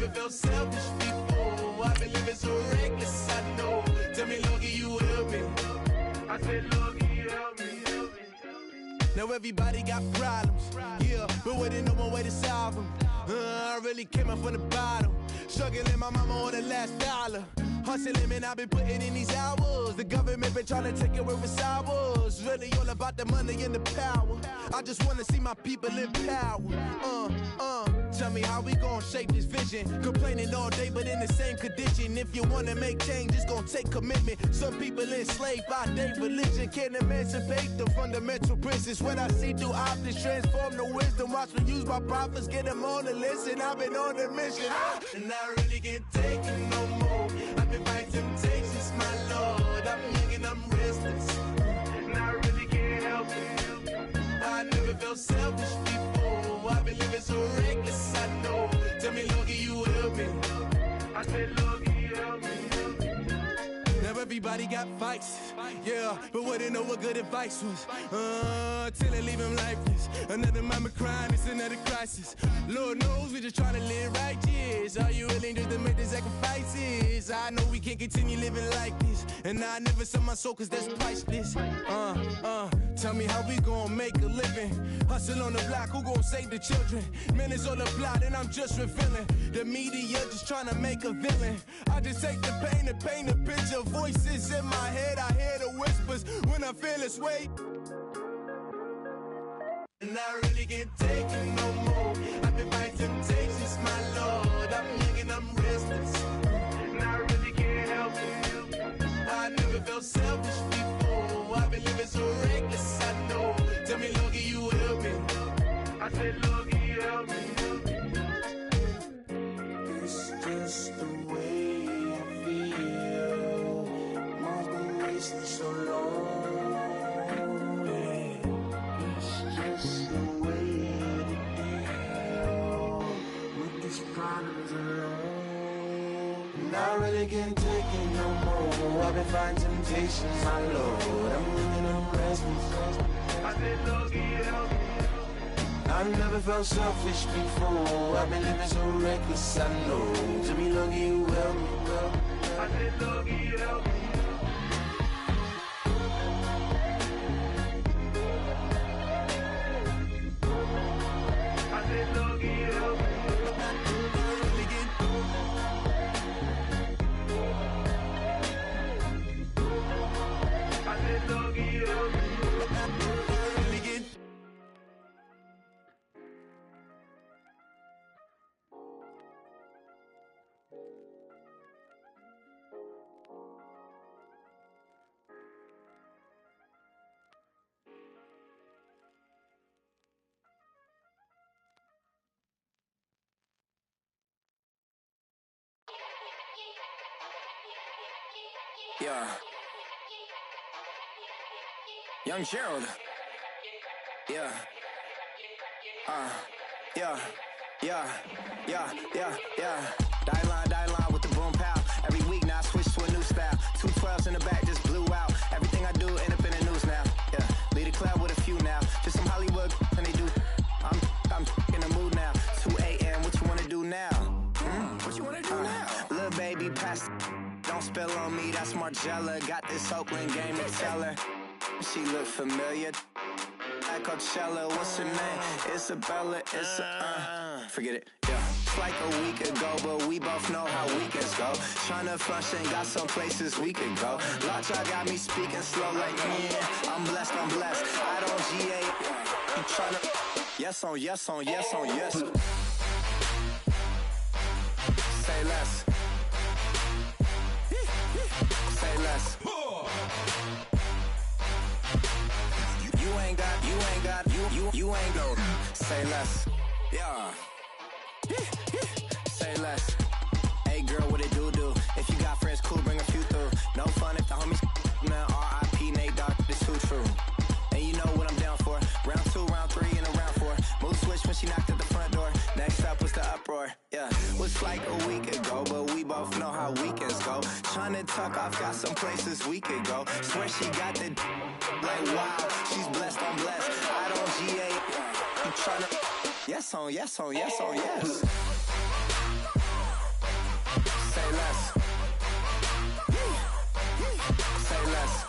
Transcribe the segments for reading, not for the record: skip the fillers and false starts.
felt selfish before. I've been living so reckless, I know. Tell me, Lord, can you help me? I said, Lord, can you help me? Now everybody got problems, yeah, but waiting no more way to solve them. I really came up from the bottom, struggling my mama on the last dollar. Hustling, man, I've been putting in these hours. The government been trying to take away what's ours. Really all about the money and the power. I just wanna see my people in power. Tell me how we gon' shape this vision. Complaining all day, but in the same condition. If you wanna make change, it's gon' take commitment. Some people enslaved by their religion can't emancipate the fundamental principles. When I see through optics, transform the wisdom. Watch me use my prophets, get them on the listen. I've been on a mission, and I really can't take it no more. I've been fighting temptations, my Lord. I'm young and I'm restless, and I really can't help it. I never felt selfish before. I've been living so reckless, I know. Tell me, Lord, can you help me? I said, Lord, can you help me? Now everybody got fights, yeah, but wouldn't know what good advice was. Till they leave him lifeless. Another mama crying, it's another crisis. Lord knows we just trying to live righteous. Are you willing just to make the sacrifices? I know we can't continue living like this, and I never sell my soul cause that's priceless. Tell me how we gon' make a living. Hustle on the block, who gon' save the children? Man, it's all a plot and I'm just revealing. The media just trying to make a villain. I just take the pain and paint a picture. Voices in my head, I hear the whispers when I feel this way. And I really can't take it no more. I've been fighting temptations, my Lord. I'm young and I'm restless, and I really can't help it. I never felt selfish before. I've been living so reckless, I know. Tell me, Lord, can you help me? I said, Lord, can you help me? It's just the way I feel. Mom's been wasting so long. And I really can't take it no more. I've been fighting temptations, my Lord. I'm living on restless. I said, Lord, can you help me? I never felt selfish before. I've been living so reckless, I know. Tell me, Lord, can you help me? I said, Lord, can you help me? I said, Lord, can you help me? Yeah. Young Gerald. Yeah. Yeah. Die line with the boom pow. Every week now I switch to a new style. 212s in the back just blew out. Everything I do end up in the news now. Yeah. Lead a club with a few now. Just some Hollywood and they do. I'm in the mood now. 2 a.m. What you wanna do now? What you wanna do now? Little baby pass. Don't spill on me, that's Margella. Got this Oakland game to tell her. She look familiar. At Coachella, what's her name? Isabella, forget it, yeah. It's like a week ago, but we both know how weekends go. Tryna function, got some places we could go. Lot y'all got me speaking slow like, yeah, I'm blessed. I don't GA, you tryna, yes on yes. Say less. Say less. You ain't got, say less. Yeah. Say less. Hey girl, what it do? If you got friends, cool, bring a few through. No fun if the homies, man, R.I.P. Nate Dogg, it's too true. And you know what I'm down for. Round 2, round 3, and a round 4. Mood switch when she knocked at the front door. Next up was the uproar. Yeah, was like a week ago, but we both know how weekends go. Tryna tuck off, got some places we could go. Swear she got the like wow, she's blessed, I'm blessed. I don't GA, you tryna yes on yes. Say less. Say less.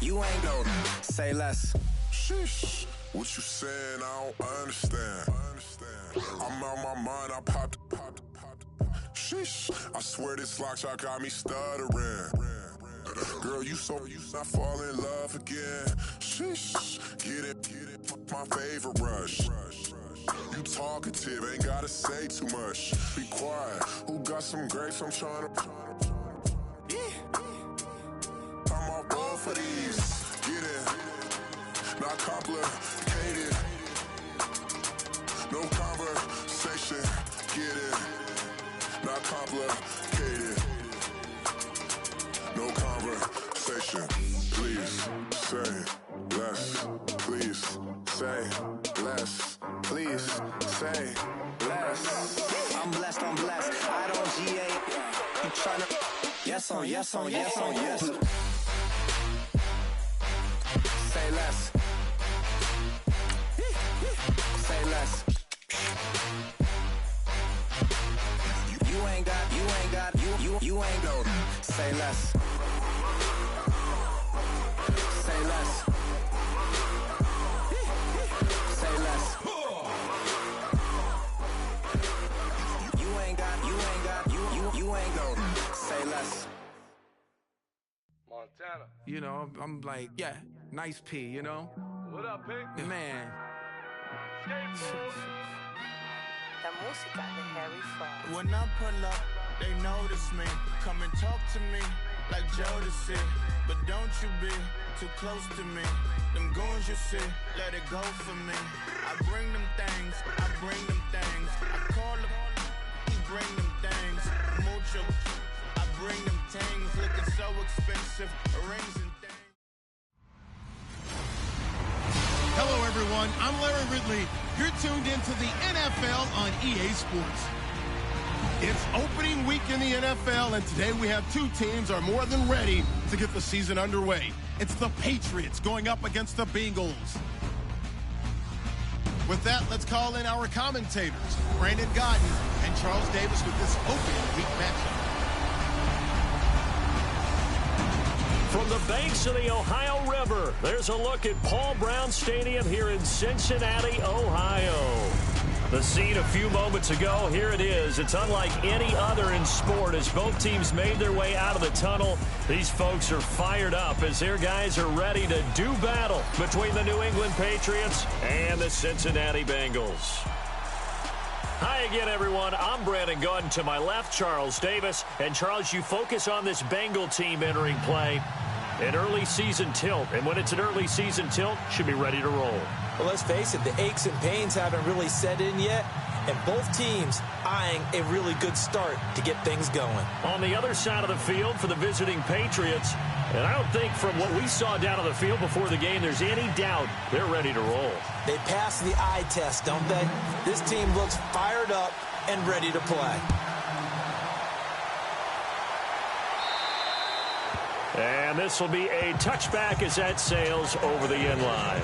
You ain't go. Say less. Sheesh. What you saying? I don't understand. I'm out my mind. I popped. Sheesh. I swear this lock shot got me stuttering. Girl, you not fall in love again. Sheesh. Get it. My favorite rush. You talkative, ain't gotta say too much. Be quiet. Who got some grapes? I'm trying to. I'm all ball for these. Get it. Not complicated. No conversation. Get it. Not complicated. No conversation. Please say less. Please say less. Please say less. I'm blessed. I don't GA. You tryna. Yes on yes. Say less. Say less. You ain't go. Say less. Say less. Say less. You ain't go. Say less. Montana. You know, I'm like, yeah, nice P, you know? What up, Pink? Man. La música de Harry Fraud. When I pull up, they notice me. Come and talk to me like Jodeci. But don't you be too close to me. Them goons you see, let it go for me. I bring them things. I call them, bring them things. Mucho, I bring them things. Looking so expensive, rings and things. Hello, everyone. I'm Larry Ridley. You're tuned into the NFL on EA Sports. It's opening week in the NFL, and today we have two teams are more than ready to get the season underway. It's the Patriots going up against the Bengals. With that, let's call in our commentators, Brandon Godden and Charles Davis, with this opening week matchup. From the banks of the Ohio River, there's a look at Paul Brown Stadium here in Cincinnati, Ohio. The scene a few moments ago, here it is. It's unlike any other in sport as both teams made their way out of the tunnel. These folks are fired up as their guys are ready to do battle between the New England Patriots and the Cincinnati Bengals. Hi again, everyone. I'm Brandon Godden. To my left, Charles Davis. And, Charles, you focus on this Bengal team entering play. An early season tilt. And when it's an early season tilt, should be ready to roll. Well, let's face it, the aches and pains haven't really set in yet. And both teams eyeing a really good start to get things going. On the other side of the field for the visiting Patriots, and I don't think from what we saw down on the field before the game there's any doubt they're ready to roll. They passed the eye test, don't they? This team looks fired up and ready to play. And this will be a touchback as that sails over the end line.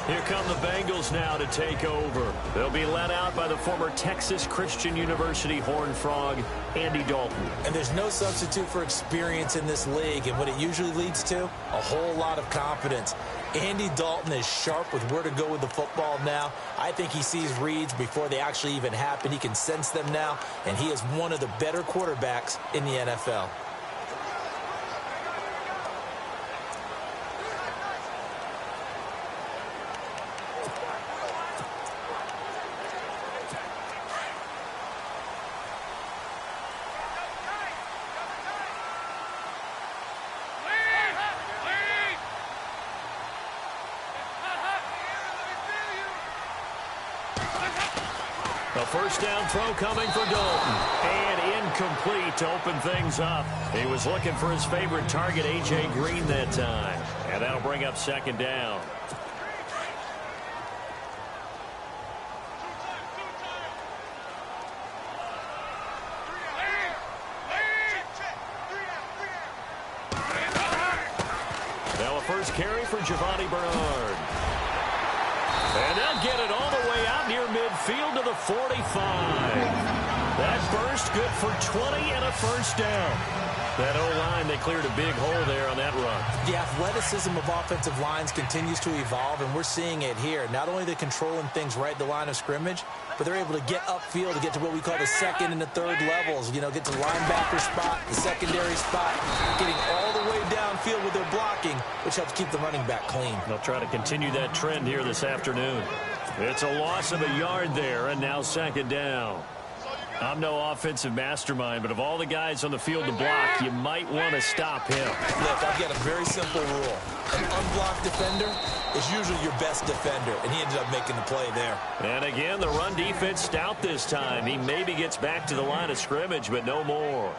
Here come the Bengals now to take over. They'll be led out by the former Texas Christian University Horned Frog, Andy Dalton. And there's no substitute for experience in this league, and what it usually leads to, a whole lot of confidence. Andy Dalton is sharp with where to go with the football now. I think he sees reads before they actually even happen. He can sense them now, and he is one of the better quarterbacks in the NFL. A first down throw coming for Dalton. And incomplete to open things up. He was looking for his favorite target, A.J. Green, that time. And that'll bring up second down. Now a first carry for Giovanni Bernard. And they'll get it all the way out near midfield to the 45. That burst good for 20 and a first down. That O-line, they cleared a big hole there on that run. The athleticism of offensive lines continues to evolve, and we're seeing it here. Not only are they controlling things right at the line of scrimmage, but they're able to get upfield to get to what we call the second and the third levels. You know, get to the linebacker spot, the secondary spot, getting all the way downfield with their blocking, which helps keep the running back clean. They'll try to continue that trend here this afternoon. It's a loss of a yard there, and now second down. I'm no offensive mastermind, but of all the guys on the field to block, you might want to stop him. Look, I've got a very simple rule. An unblocked defender is usually your best defender, and he ended up making the play there. And again, the run defense stout this time. He maybe gets back to the line of scrimmage, but no more.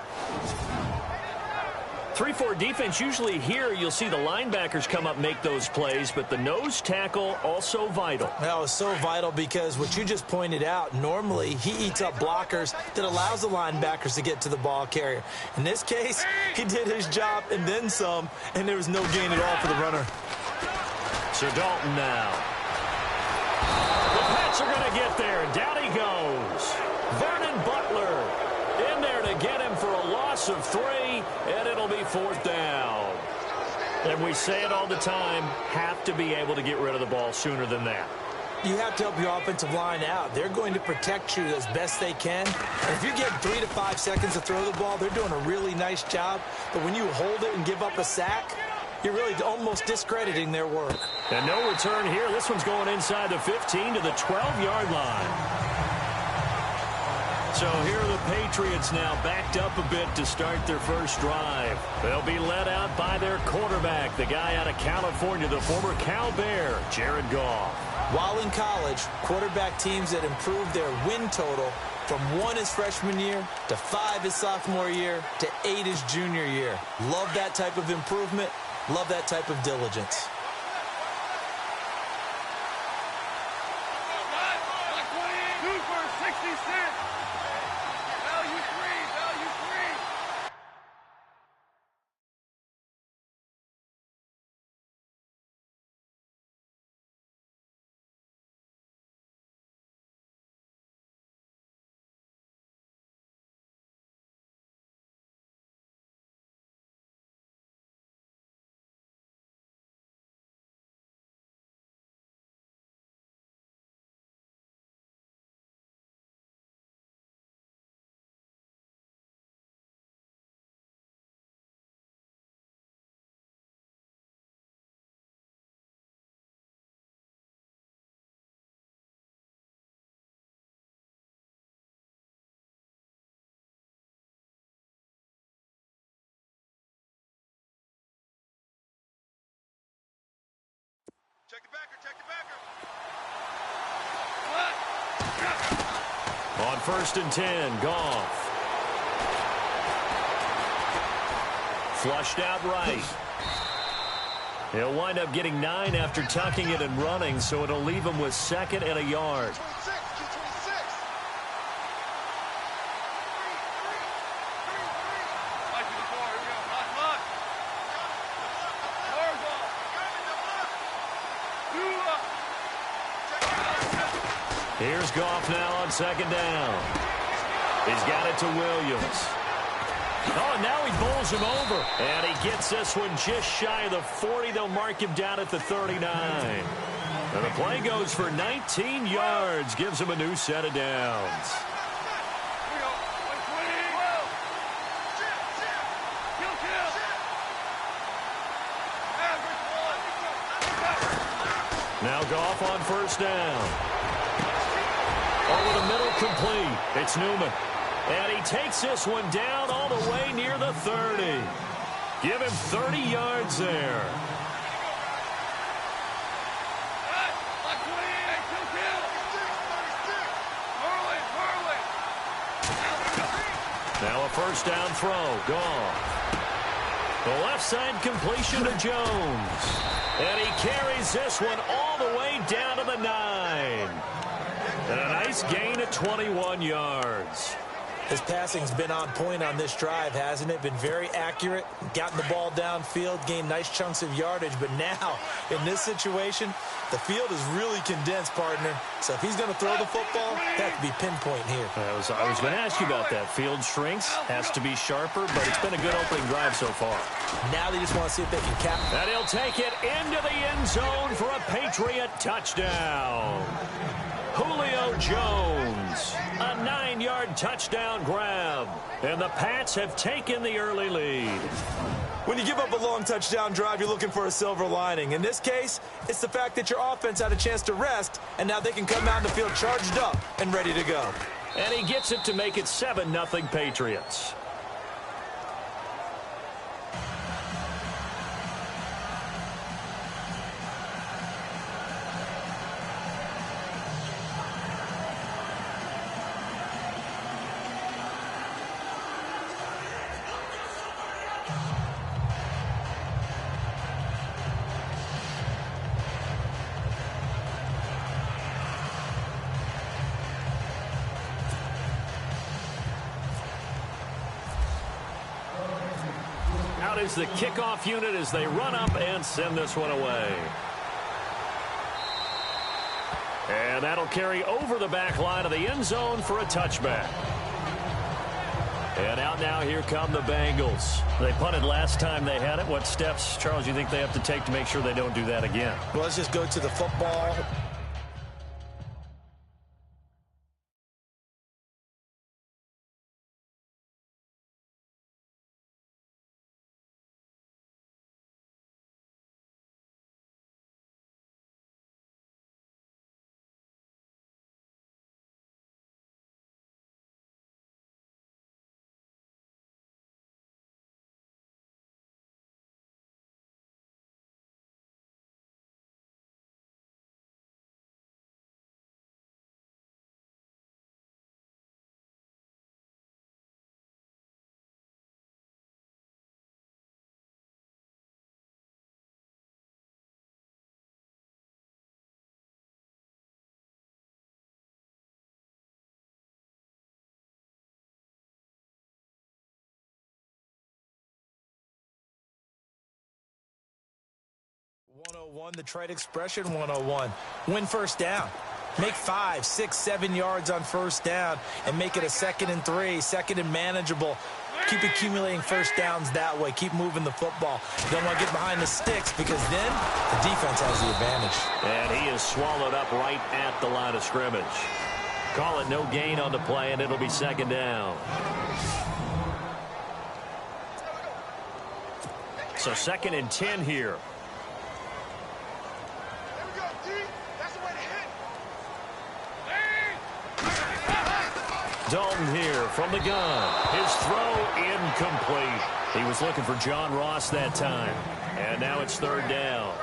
3-4 defense, usually here you'll see the linebackers come up make those plays, but the nose tackle also vital. Well, it's so vital because what you just pointed out, normally he eats up blockers that allows the linebackers to get to the ball carrier. In this case, he did his job and then some, and there was no gain at all for the runner. So Dalton now. The Pats are going to get there. Down he goes. Vernon Butler in there to get him for a loss of 3, and it'll be fourth down. And we say it all the time, have to be able to get rid of the ball sooner than that. You have to help your offensive line out. They're going to protect you as best they can. And if you get 3 to 5 seconds to throw the ball, they're doing a really nice job. But when you hold it and give up a sack, you're really almost discrediting their work. And no return here. This one's going inside the 15 to the 12-yard line. So here are the Patriots now backed up a bit to start their first drive. They'll be led out by their quarterback, the guy out of California, the former Cal Bear, Jared Goff. While in college, quarterback teams that improved their win total from 1 his freshman year to 5 his sophomore year to 8 his junior year. Love that type of improvement. Love that type of diligence. Check the backer, check the backer. On 1st and 10, Goff. Flushed out right. He'll wind up getting 9 after tucking it and running, so it'll leave him with 2nd and a yard. Here's Goff now on 2nd down. He's got it to Williams. Oh, and now he bowls him over. And he gets this one just shy of the 40. They'll mark him down at the 39. And the play goes for 19 yards. Gives him a new set of downs. Now Goff on 1st down. Over the middle, complete. It's Newman. And he takes this one down all the way near the 30. Give him 30 yards there. Now a 1st down throw. Goff. The left side completion to Jones. And he carries this one all the way down to the 9. And a nice gain of 21 yards. His passing's been on point on this drive, hasn't it? Been very accurate, gotten the ball downfield, gained nice chunks of yardage. But now, in this situation, the field is really condensed, partner. So if he's going to throw the football, that could be pinpoint here. I was going to ask you about that. Field shrinks, has to be sharper, but it's been a good opening drive so far. Now they just want to see if they can cap. And he'll take it into the end zone for a Patriot touchdown. Julio Jones, a 9-yard touchdown grab. And the Pats have taken the early lead. When you give up a long touchdown drive, you're looking for a silver lining. In this case, it's the fact that your offense had a chance to rest, and now they can come out in the field charged up and ready to go. And he gets it to make it 7-0 Patriots. Out is the kickoff unit as they run up and send this one away. And that'll carry over the back line of the end zone for a touchback. And out now, here come the Bengals. They punted last time they had it. What steps, Charles, you think they have to take to make sure they don't do that again? Well, let's just go to the football. .101, the trade expression 101. Win first down. Make 5, 6, 7 yards on first down and make it a 2nd and 3, 2nd and manageable. Keep accumulating first downs that way. Keep moving the football. You don't want to get behind the sticks because then the defense has the advantage. And he is swallowed up right at the line of scrimmage. Call it no gain on the play, and it'll be 2nd down. So 2nd and 10 here. Dalton here from the gun. His throw incomplete. He was looking for John Ross that time. And now it's 3rd down.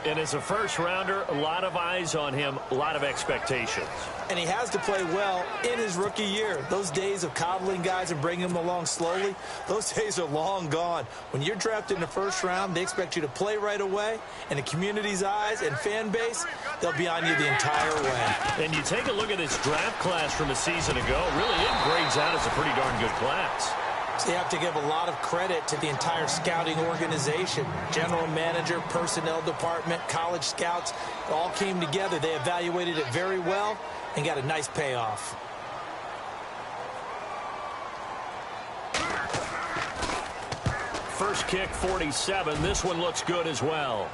And as a first-rounder, a lot of eyes on him, a lot of expectations. And he has to play well in his rookie year. Those days of coddling guys and bringing them along slowly, those days are long gone. When you're drafted in the first round, they expect you to play right away. And the community's eyes and fan base, they'll be on you the entire way. And you take a look at this draft class from a season ago, really it grades out as a pretty darn good class. So you have to give a lot of credit to the entire scouting organization. General manager, personnel department, college scouts, all came together. They evaluated it very well and got a nice payoff. First kick, 47. This one looks good as well.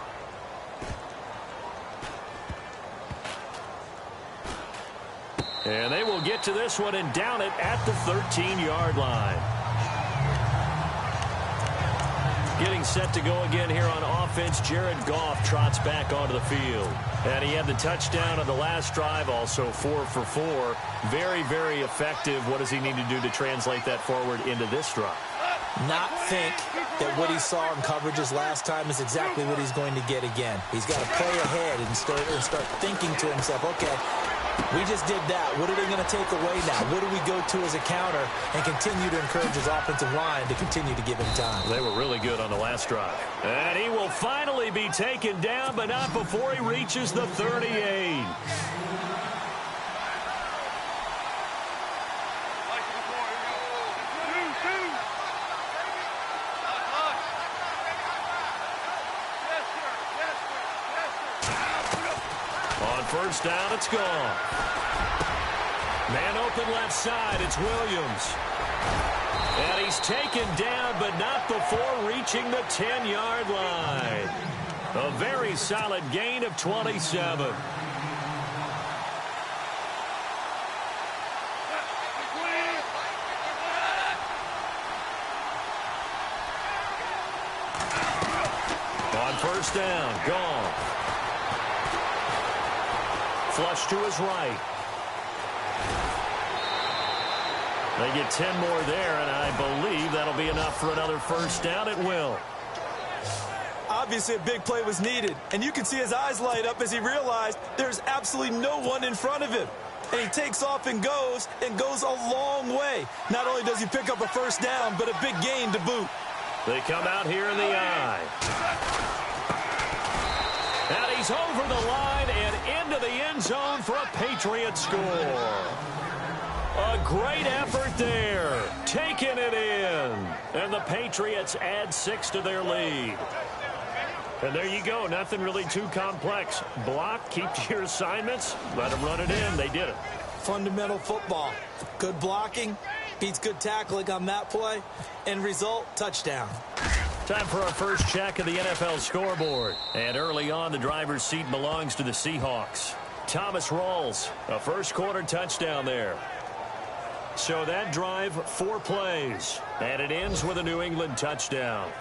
And they will get to this one and down it at the 13-yard line. Getting set to go again here on offense, Jared Goff trots back onto the field. And he had the touchdown on the last drive, also 4 for 4. Very, very effective. What does he need to do to translate that forward into this drive? Not think that what he saw in coverages last time is exactly what he's going to get again. He's got to play ahead and start thinking to himself, okay, we just did that. What are they going to take away now? What do we go to as a counter? And continue to encourage his offensive line to continue to give him time. They were really good on the last drive. And he will finally be taken down, but not before he reaches the 38. first down. It's gone. Man open left side. It's Williams. And he's taken down, but not before reaching the 10-yard line. A very solid gain of 27. On first down, gone. Flush to his right. They get 10 more there, and I believe that'll be enough for another first down. It will. Obviously, a big play was needed, and you can see his eyes light up as he realized there's absolutely no one in front of him. And he takes off and goes a long way. Not only does he pick up a first down, but a big gain to boot. They come out here in the eye. And he's over the line and into the end zone for a Patriots score. A great effort there. Taking it in. And the Patriots add 6 to their lead. And there you go. Nothing really too complex. Block, keep to your assignments, let them run it in. They did it. Fundamental football. Good blocking beats good tackling on that play. End result, touchdown. Time for our first check of the NFL scoreboard. And early on, the driver's seat belongs to the Seahawks. Thomas Rawls, a first-quarter touchdown there. So that drive, 4 plays. And it ends with a New England touchdown.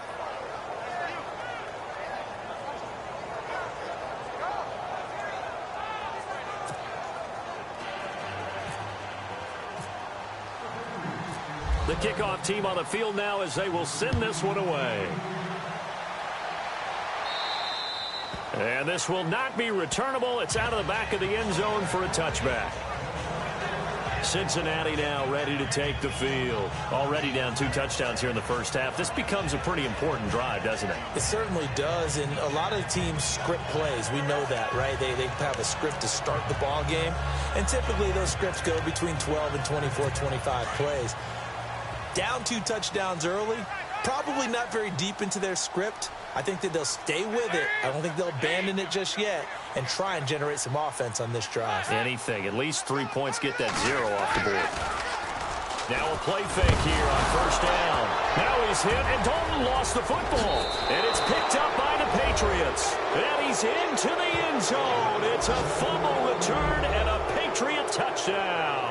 The kickoff team on the field now as they will send this one away. And this will not be returnable. It's out of the back of the end zone for a touchback. Cincinnati now ready to take the field. Already down 2 touchdowns here in the first half. This becomes a pretty important drive, doesn't it? It certainly does, and a lot of teams script plays. We know that, right? They have a script to start the ball game, and typically those scripts go between 12 and 24, 25 plays. Down 2 touchdowns early, probably not very deep into their script. I think that they'll stay with it. I don't think they'll abandon it just yet and try and generate some offense on this drive. Anything. At least 3 points. Get that 0 off the board. Now a play fake here on first down. Now he's hit, and Dalton lost the football. And it's picked up by the Patriots. And he's into the end zone. It's a fumble return and a Patriot touchdown.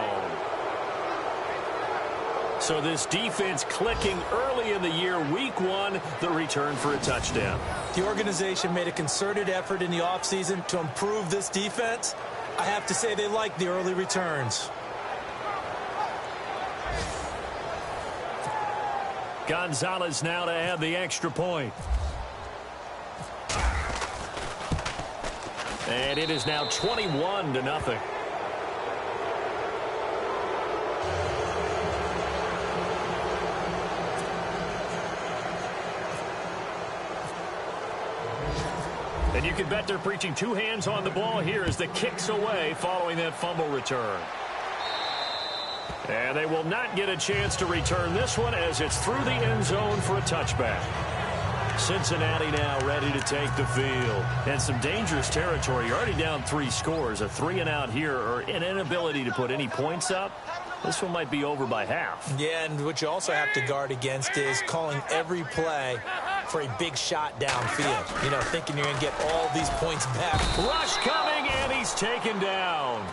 So this defense clicking early in the year, week 1, the return for a touchdown. The organization made a concerted effort in the offseason to improve this defense. I have to say they like the early returns. Gonzalez now to add the extra point. And it is now 21-0. And you can bet they're preaching 2 hands on the ball here as the kick's away following that fumble return. And they will not get a chance to return this one as it's through the end zone for a touchback. Cincinnati now ready to take the field. And some dangerous territory. You're already down 3 scores. A 3-and-out here or an inability to put any points up. This one might be over by half. Yeah, and what you also have to guard against is calling every play for a big shot downfield. You know, thinking you're going to get all these points back. Rush coming, and he's taken down.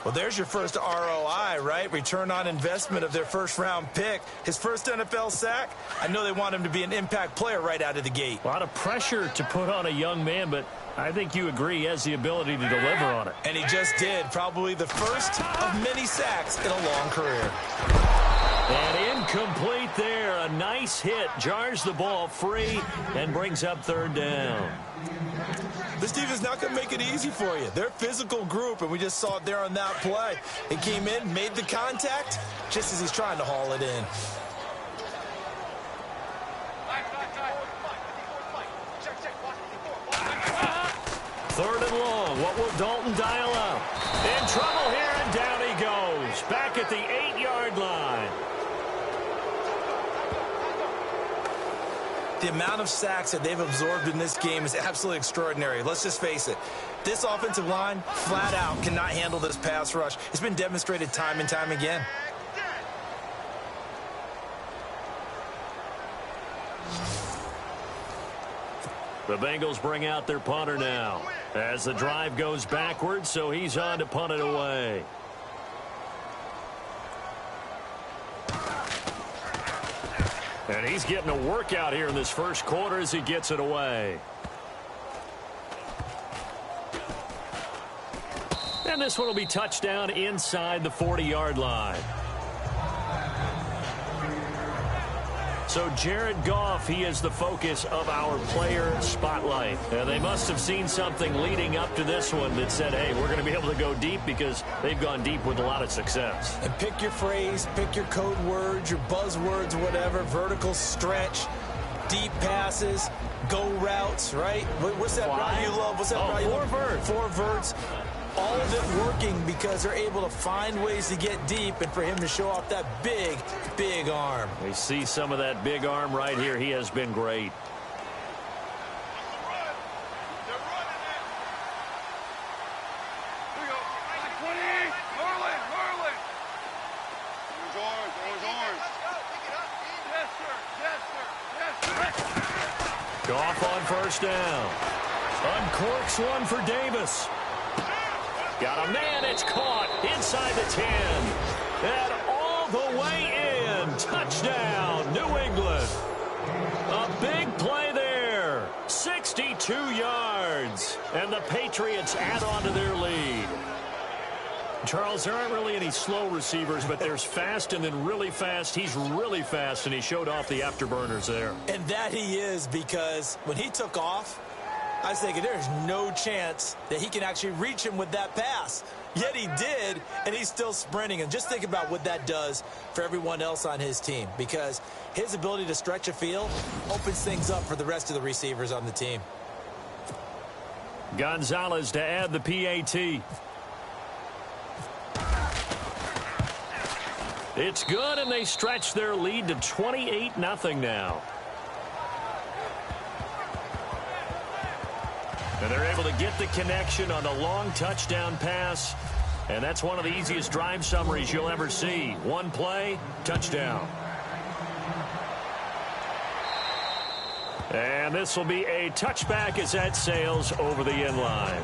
Well, there's your first ROI, right? Return on investment of their first-round pick. His first NFL sack. I know they want him to be an impact player right out of the gate. A lot of pressure to put on a young man, but I think you agree he has the ability to deliver on it. And he just did. Probably the first of many sacks in a long career. And incomplete there. A nice hit. Jars the ball free and brings up 3rd down. This defense is not going to make it easy for you. They're a physical group, and we just saw it there on that play. He came in, made the contact, just as he's trying to haul it in. Third and long. What will Dalton dial up? In trouble here, and down he goes. Back at the 8-yard line. The amount of sacks that they've absorbed in this game is absolutely extraordinary. Let's just face it. This offensive line, flat out, cannot handle this pass rush. It's been demonstrated time and time again. The Bengals bring out their punter now as the drive goes backwards, so he's on to punt it away. And he's getting a workout here in this first quarter as he gets it away. And this one will be touchdown inside the 40-yard line. So Jared Goff, he is the focus of our player spotlight. They must have seen something leading up to this one that said, hey, we're going to be able to go deep, because they've gone deep with a lot of success. And pick your phrase, pick your code words, your buzzwords, whatever, vertical stretch, deep passes, go routes, right? What's that route you love? What's that route you love? 4 verts. 4 verts. All of it working because they're able to find ways to get deep, and for him to show off that big, big arm. We see some of that big arm right here. He has been great. Goff on first down. Uncorks one for Davis. Got a man, it's caught inside the 10. And all the way in. Touchdown, New England. A big play there. 62 yards. And the Patriots add on to their lead. Charles, there aren't really any slow receivers, but there's fast and then really fast. He's really fast, and he showed off the afterburners there. And that he is, because when he took off, I was thinking there's no chance that he can actually reach him with that pass. Yet he did, and he's still sprinting. And just think about what that does for everyone else on his team, because his ability to stretch a field opens things up for the rest of the receivers on the team. Gonzalez to add the PAT. It's good, and they stretch their lead to 28-0 now. And they're able to get the connection on the long touchdown pass. And that's one of the easiest drive summaries you'll ever see. One play, touchdown. And this will be a touchback as that sails over the end line.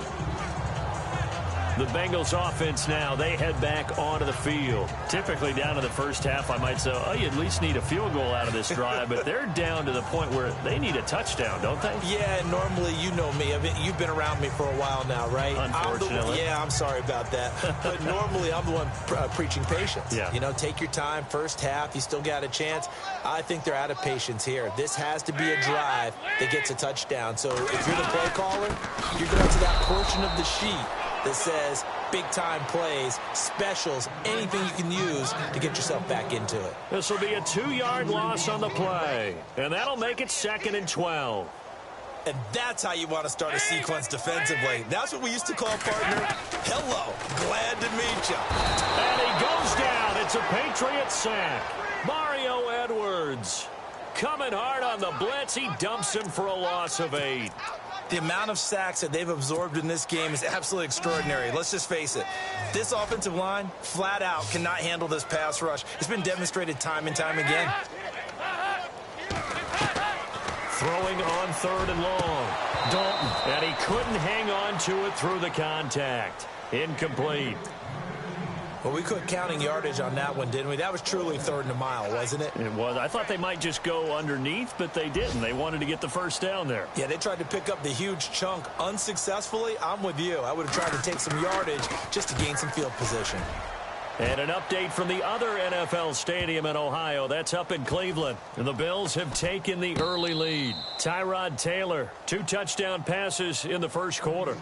The Bengals offense now, they head back onto the field. Typically down to the first half, I might say, oh, you at least need a field goal out of this drive. But they're down to the point where they need a touchdown, don't they? Yeah, normally, you know me. I mean, you've been around me for a while now, right? Unfortunately. I'm sorry about that. But normally, I'm the one preaching patience. Yeah. You know, take your time. First half, you still got a chance. I think they're out of patience here. This has to be a drive that gets a touchdown. So if you're the play caller, you're going to that portion of the sheet that says big-time plays, specials, anything you can use to get yourself back into it. This will be a 2-yard loss on the play, and that'll make it 2nd and 12. And that's how you want to start a sequence defensively. That's what we used to call, partner, hello, glad to meet you. And he goes down. It's a Patriots sack. Mario Edwards coming hard on the blitz. He dumps him for a loss of 8. The amount of sacks that they've absorbed in this game is absolutely extraordinary. Let's just face it. This offensive line, flat out, cannot handle this pass rush. It's been demonstrated time and time again. Throwing on 3rd and long. Dalton. And he couldn't hang on to it through the contact. Incomplete. Well, we quit counting yardage on that one, didn't we? That was truly 3rd and a mile, wasn't it? It was. I thought they might just go underneath, but they didn't. They wanted to get the first down there. Yeah, they tried to pick up the huge chunk unsuccessfully. I'm with you. I would have tried to take some yardage just to gain some field position. And an update from the other NFL stadium in Ohio. That's up in Cleveland. And the Bills have taken the early lead. Tyrod Taylor, 2 touchdown passes in the first quarter.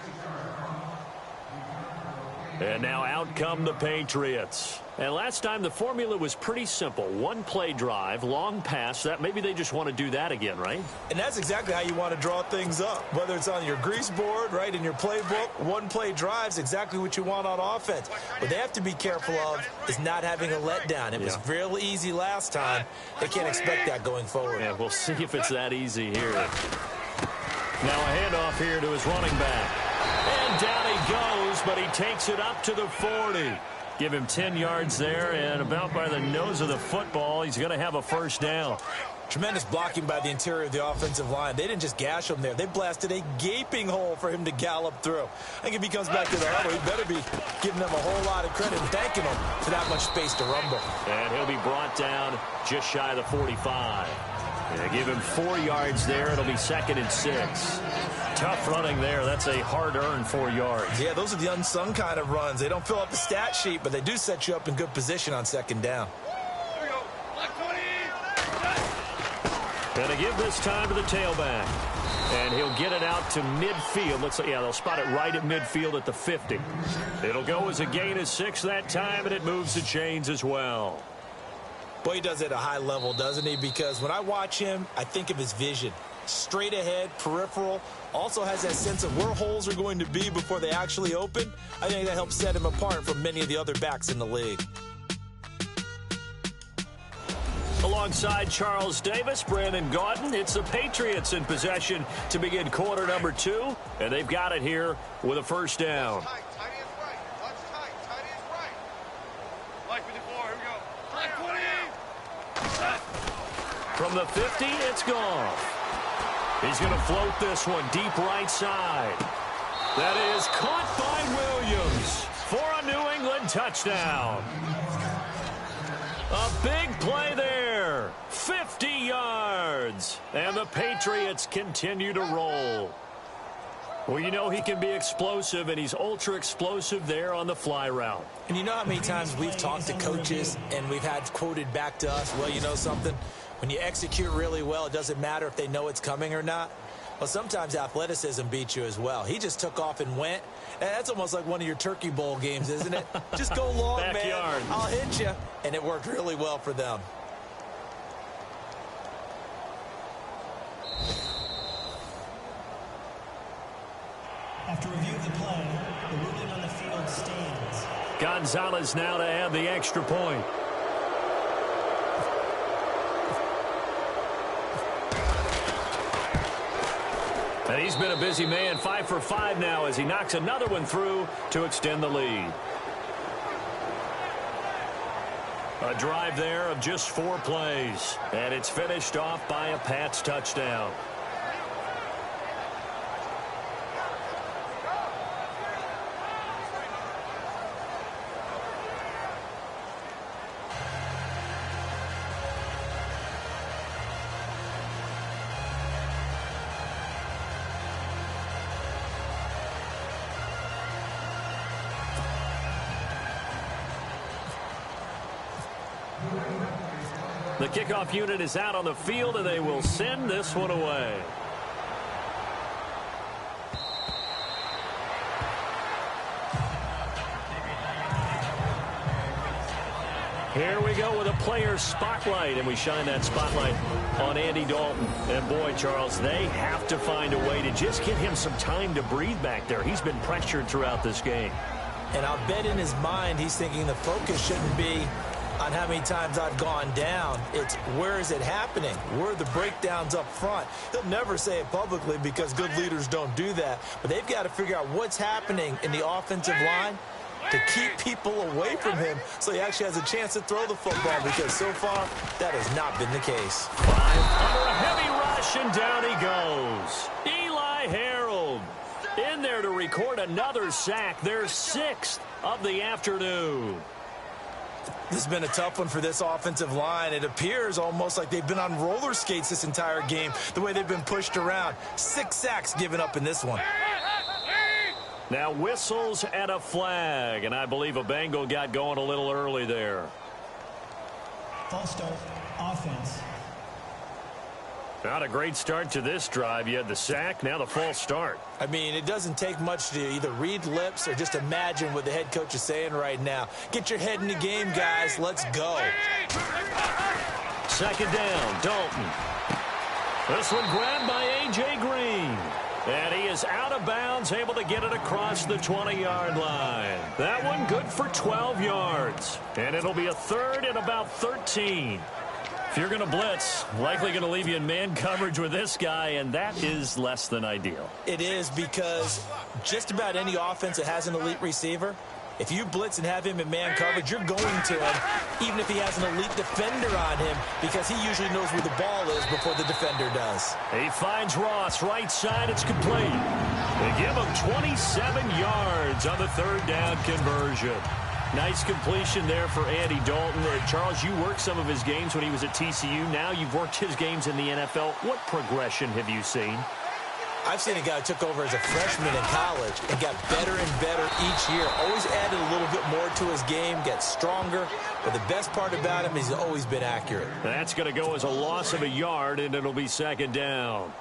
And now out come the Patriots. And last time the formula was pretty simple. One play drive, long pass. That maybe they just want to do that again, right? And that's exactly how you want to draw things up. Whether it's on your grease board, right, in your playbook, one play drive is exactly what you want on offense. What they have to be careful of is not having a letdown. It was real easy last time. They can't expect that going forward. Yeah, we'll see if it's that easy here. Now a handoff here to his running back. And down he goes, but he takes it up to the 40. Give him 10 yards there, and about by the nose of the football, he's going to have a first down. Tremendous blocking by the interior of the offensive line. They didn't just gash him there. They blasted a gaping hole for him to gallop through. I think if he comes back to the huddle, he better be giving them a whole lot of credit and thanking them for that much space to rumble. And he'll be brought down just shy of the 45. They give him 4 yards there. It'll be 2nd and 6. Tough running there. That's a hard-earned 4 yards. Yeah, those are the unsung kind of runs. They don't fill up the stat sheet, but they do set you up in good position on 2nd down. And they give this time to the tailback. And he'll get it out to midfield. Looks like, yeah, they'll spot it right at midfield at the 50. It'll go as a gain of 6 that time, and it moves the chains as well. Boy, he does it at a high level, doesn't he? Because when I watch him, I think of his vision. Straight ahead, peripheral. Also has that sense of where holes are going to be before they actually open. I think that helps set him apart from many of the other backs in the league. Alongside Charles Davis, Brandon Gaudin, it's the Patriots in possession to begin quarter number 2. And they've got it here with a first down. From the 50, it's Goff. He's going to float this one deep right side. That is caught by Williams for a New England touchdown. A big play there. 50 yards. And the Patriots continue to roll. Well, you know he can be explosive, and he's ultra-explosive there on the fly route. And you know how many times we've talked to coaches and we've had quoted back to us, well, you know something? When you execute really well, it doesn't matter if they know it's coming or not. Well, sometimes athleticism beats you as well. He just took off and went. And that's almost like one of your Turkey Bowl games, isn't it? Just go long, Backyard. man. I'll hit you. And it worked really well for them. After review of the play, the ruling on the field stands. Gonzalez now to add the extra point. And he's been a busy man, 5 for 5 now as he knocks another one through to extend the lead. A drive there of just 4 plays. And it's finished off by a Pats touchdown. The kickoff unit is out on the field, and they will send this one away. Here we go with a player spotlight, and we shine that spotlight on Andy Dalton. And boy, Charles, they have to find a way to just get him some time to breathe back there. He's been pressured throughout this game. And I'll bet in his mind he's thinking the focus shouldn't be on how many times I've gone down. It's where is it happening? Where are the breakdowns up front? He'll never say it publicly because good leaders don't do that. But they've got to figure out what's happening in the offensive line to keep people away from him so he actually has a chance to throw the football, because so far that has not been the case. 5 under a heavy rush, and down he goes. Eli Harold in there to record another sack, their 6th of the afternoon. This has been a tough one for this offensive line. It appears almost like they've been on roller skates this entire game, the way they've been pushed around. 6 sacks given up in this one. Now whistles and a flag, and I believe a Bengal got going a little early there. False start, offense. Not a great start to this drive. You had the sack, now the false start. I mean, it doesn't take much to either read lips or just imagine what the head coach is saying right now. Get your head in the game, guys. Let's go. Second down, Dalton. This one grabbed by A.J. Green. And he is out of bounds, able to get it across the 20-yard line. That one good for 12 yards. And it'll be a third and about 13. If you're going to blitz, likely going to leave you in man coverage with this guy, and that is less than ideal. It is, because just about any offense that has an elite receiver, if you blitz and have him in man coverage, you're going to him, even if he has an elite defender on him, because he usually knows where the ball is before the defender does. He finds Ross, right side, it's complete. They give him 27 yards on the third down conversion. Nice completion there for Andy Dalton. Charles, you worked some of his games when he was at TCU. Now you've worked his games in the NFL. What progression have you seen? I've seen a guy who took over as a freshman in college and got better and better each year. Always added a little bit more to his game, got stronger. But the best part about him is he's always been accurate. That's going to go as a loss of a yard, and it'll be second down.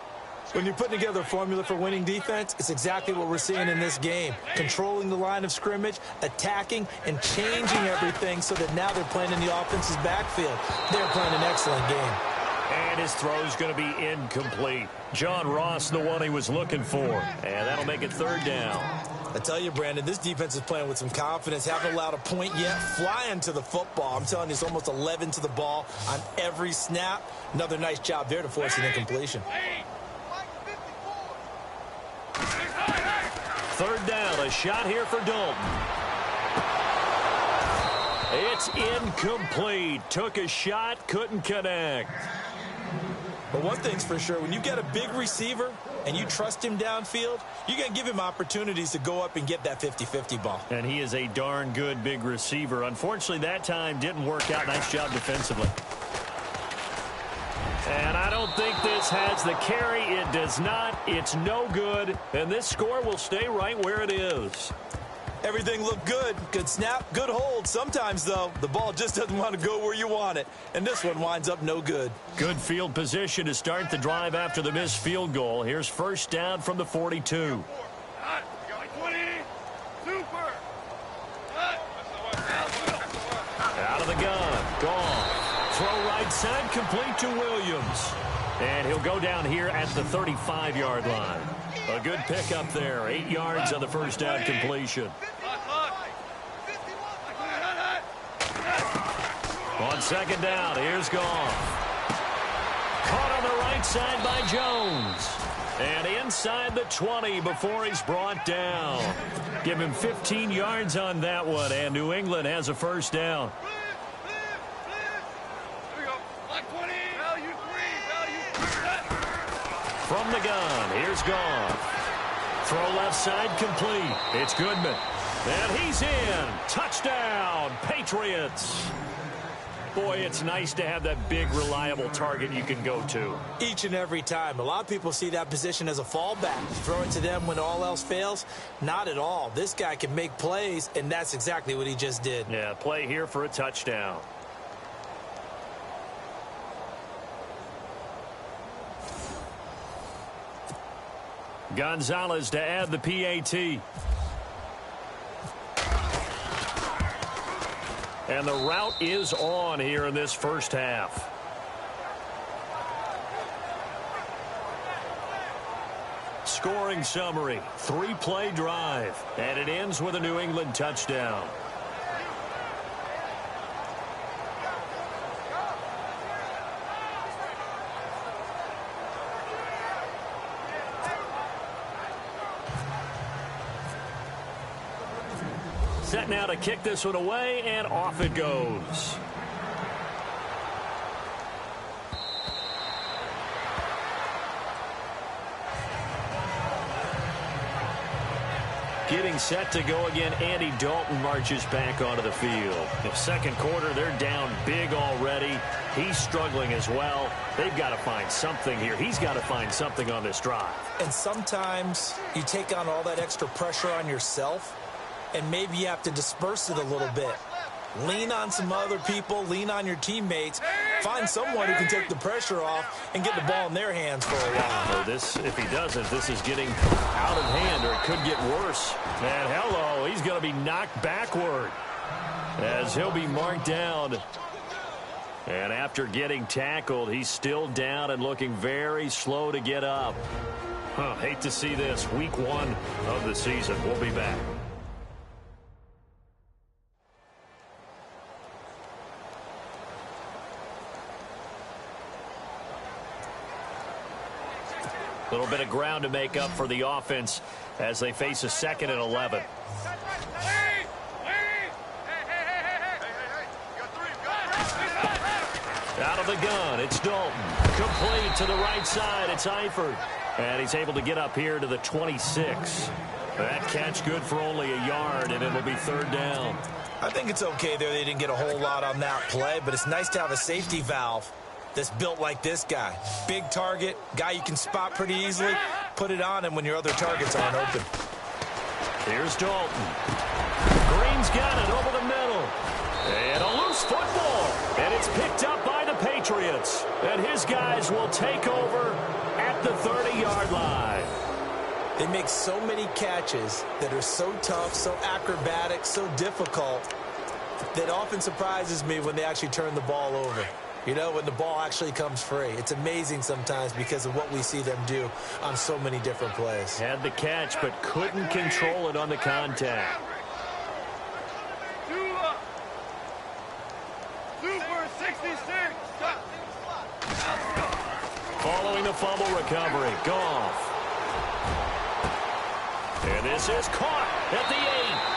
When you're putting together a formula for winning defense, it's exactly what we're seeing in this game. Controlling the line of scrimmage, attacking, and changing everything so that now they're playing in the offense's backfield. They're playing an excellent game. And his throw's going to be incomplete. John Ross, the one he was looking for. And that'll make it third down. I tell you, Brandon, this defense is playing with some confidence. Haven't allowed a point yet. Flying to the football. I'm telling you, it's almost 11 to the ball on every snap. Another nice job there to force an incompletion. Third down, a shot here for Dalton. It's incomplete. Took a shot, couldn't connect. But one thing's for sure, when you get a big receiver and you trust him downfield, you're going to give him opportunities to go up and get that 50-50 ball. And he is a darn good big receiver. Unfortunately, that time didn't work out. Nice job defensively. And I don't think this has the carry. It does not. It's no good. And this score will stay right where it is. Everything looked good. Good snap, good hold. Sometimes, though, the ball just doesn't want to go where you want it. And this one winds up no good. Good field position to start the drive after the missed field goal. Here's first down from the 42. Out of the gun. Gone. Throw right side, complete to Williams. And he'll go down here at the 35-yard line. A good pickup there. 8 yards on the first down completion. On second down, here's Goff. Caught on the right side by Jones. And inside the 20 before he's brought down. Give him 15 yards on that one, and New England has a first down. From the gun, here's Goff. Throw left side complete. It's Goodman. And he's in. Touchdown, Patriots. Boy, it's nice to have that big, reliable target you can go to. Each and every time. A lot of people see that position as a fallback. Throw it to them when all else fails. Not at all. This guy can make plays, and that's exactly what he just did. Yeah, play here for a touchdown. Gonzalez to add the PAT. And the route is on here in this first half. Scoring summary, 3-play drive, and it ends with a New England touchdown. Set now to kick this one away, and off it goes. Getting set to go again, Andy Dalton marches back onto the field. The second quarter, they're down big already. He's struggling as well. They've got to find something here. He's got to find something on this drive. And sometimes you take on all that extra pressure on yourself, and maybe you have to disperse it a little bit. Lean on some other people, lean on your teammates, Find someone who can take the pressure off and get the ball in their hands for a while. If he doesn't, this is getting out of hand, or it could get worse. And hello, he's going to be knocked backward as he'll be marked down. And after getting tackled, he's still down and looking very slow to get up. Hate to see this. Week 1 of the season. We'll be back. A little bit of ground to make up for the offense as they face a 2nd and 11. Out of the gun, it's Dalton. Complete to the right side, it's Eifert. And he's able to get up here to the 26. That catch good for only a yard, and it'll be 3rd down. I think it's okay there. They didn't get a whole lot on that play, but it's nice to have a safety valve that's built like this guy. Big target, guy you can spot pretty easily. Put it on him when your other targets aren't open. Here's Dalton. Green's got it over the middle. And a loose football. And it's picked up by the Patriots. And his guys will take over at the 30-yard line. They make so many catches that are so tough, so acrobatic, so difficult, that often surprises me when they actually turn the ball over. You know, when the ball actually comes free. It's amazing sometimes because of what we see them do on so many different plays. Had the catch, but couldn't control it on the contact. Following the fumble recovery, Goff. And this is caught at the 8.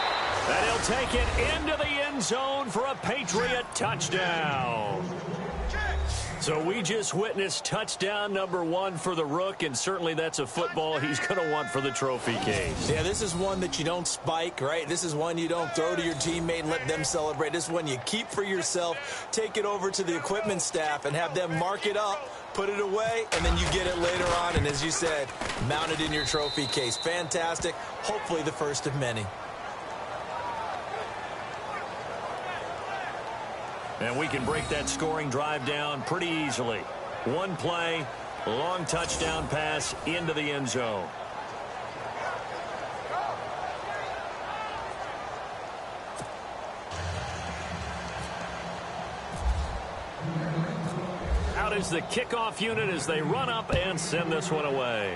And he'll take it into the end zone for a Patriot touchdown. So we just witnessed touchdown number 1 for the Rook, and certainly that's a football he's going to want for the trophy case. Yeah, this is one that you don't spike, right? This is one you don't throw to your teammate and let them celebrate. This is one you keep for yourself, take it over to the equipment staff, and have them mark it up, put it away, and then you get it later on, and as you said, mount it in your trophy case. Fantastic. Hopefully the first of many. And we can break that scoring drive down pretty easily. One play, long touchdown pass into the end zone. Out is the kickoff unit as they run up and send this one away.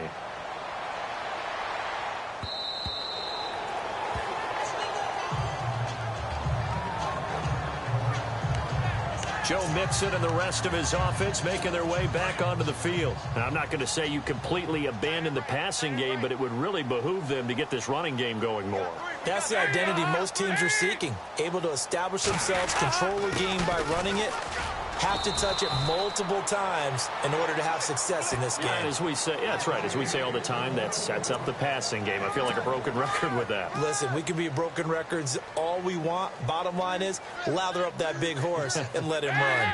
Joe Mixon and the rest of his offense making their way back onto the field. Now, I'm not going to say you completely abandon the passing game, but it would really behoove them to get this running game going more. That's the identity most teams are seeking. Able to establish themselves, control the game by running it, have to touch it multiple times in order to have success in this game. And as we say, yeah, that's right. As we say all the time, that sets up the passing game. I feel like a broken record with that. Listen, we can be broken records all we want. Bottom line is, lather up that big horse and let him run.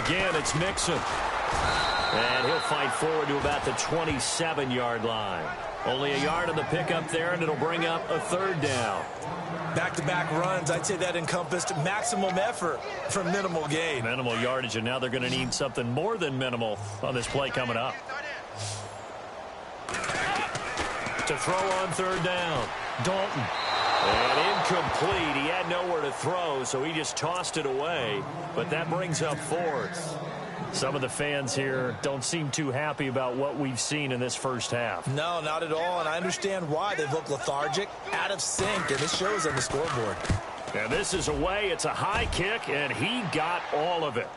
Again, it's Mixon. And he'll fight forward to about the 27-yard line. Only a yard on the pickup there, and it'll bring up a 3rd down. Back-to-back runs, I'd say that encompassed maximum effort for minimal gain. Minimal yardage, and now they're going to need something more than minimal on this play coming up. To throw on 3rd down, Dalton. And incomplete. He had nowhere to throw, so he just tossed it away. But that brings up 4th. Some of the fans here don't seem too happy about what we've seen in this first half. No, not at all, and I understand why. They've looked lethargic, out of sync, and this shows on the scoreboard. And this is away. It's a high kick, and he got all of it.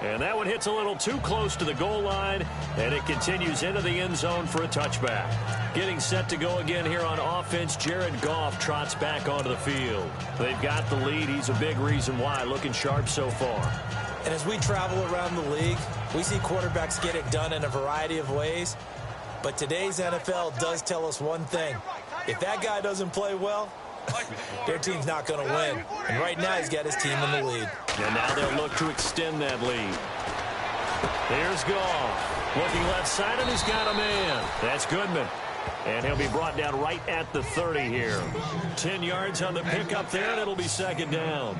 And that one hits a little too close to the goal line, and it continues into the end zone for a touchback. Getting set to go again here on offense, Jared Goff trots back onto the field. They've got the lead. He's a big reason why, looking sharp so far. And as we travel around the league, we see quarterbacks get it done in a variety of ways. But today's NFL does tell us one thing. If that guy doesn't play well, their team's not going to win. And right now he's got his team in the lead. And now they'll look to extend that lead. There's Goff. Looking left side, and he's got a man. That's Goodman. And he'll be brought down right at the 30 here. 10 yards on the pickup there, and it'll be second down.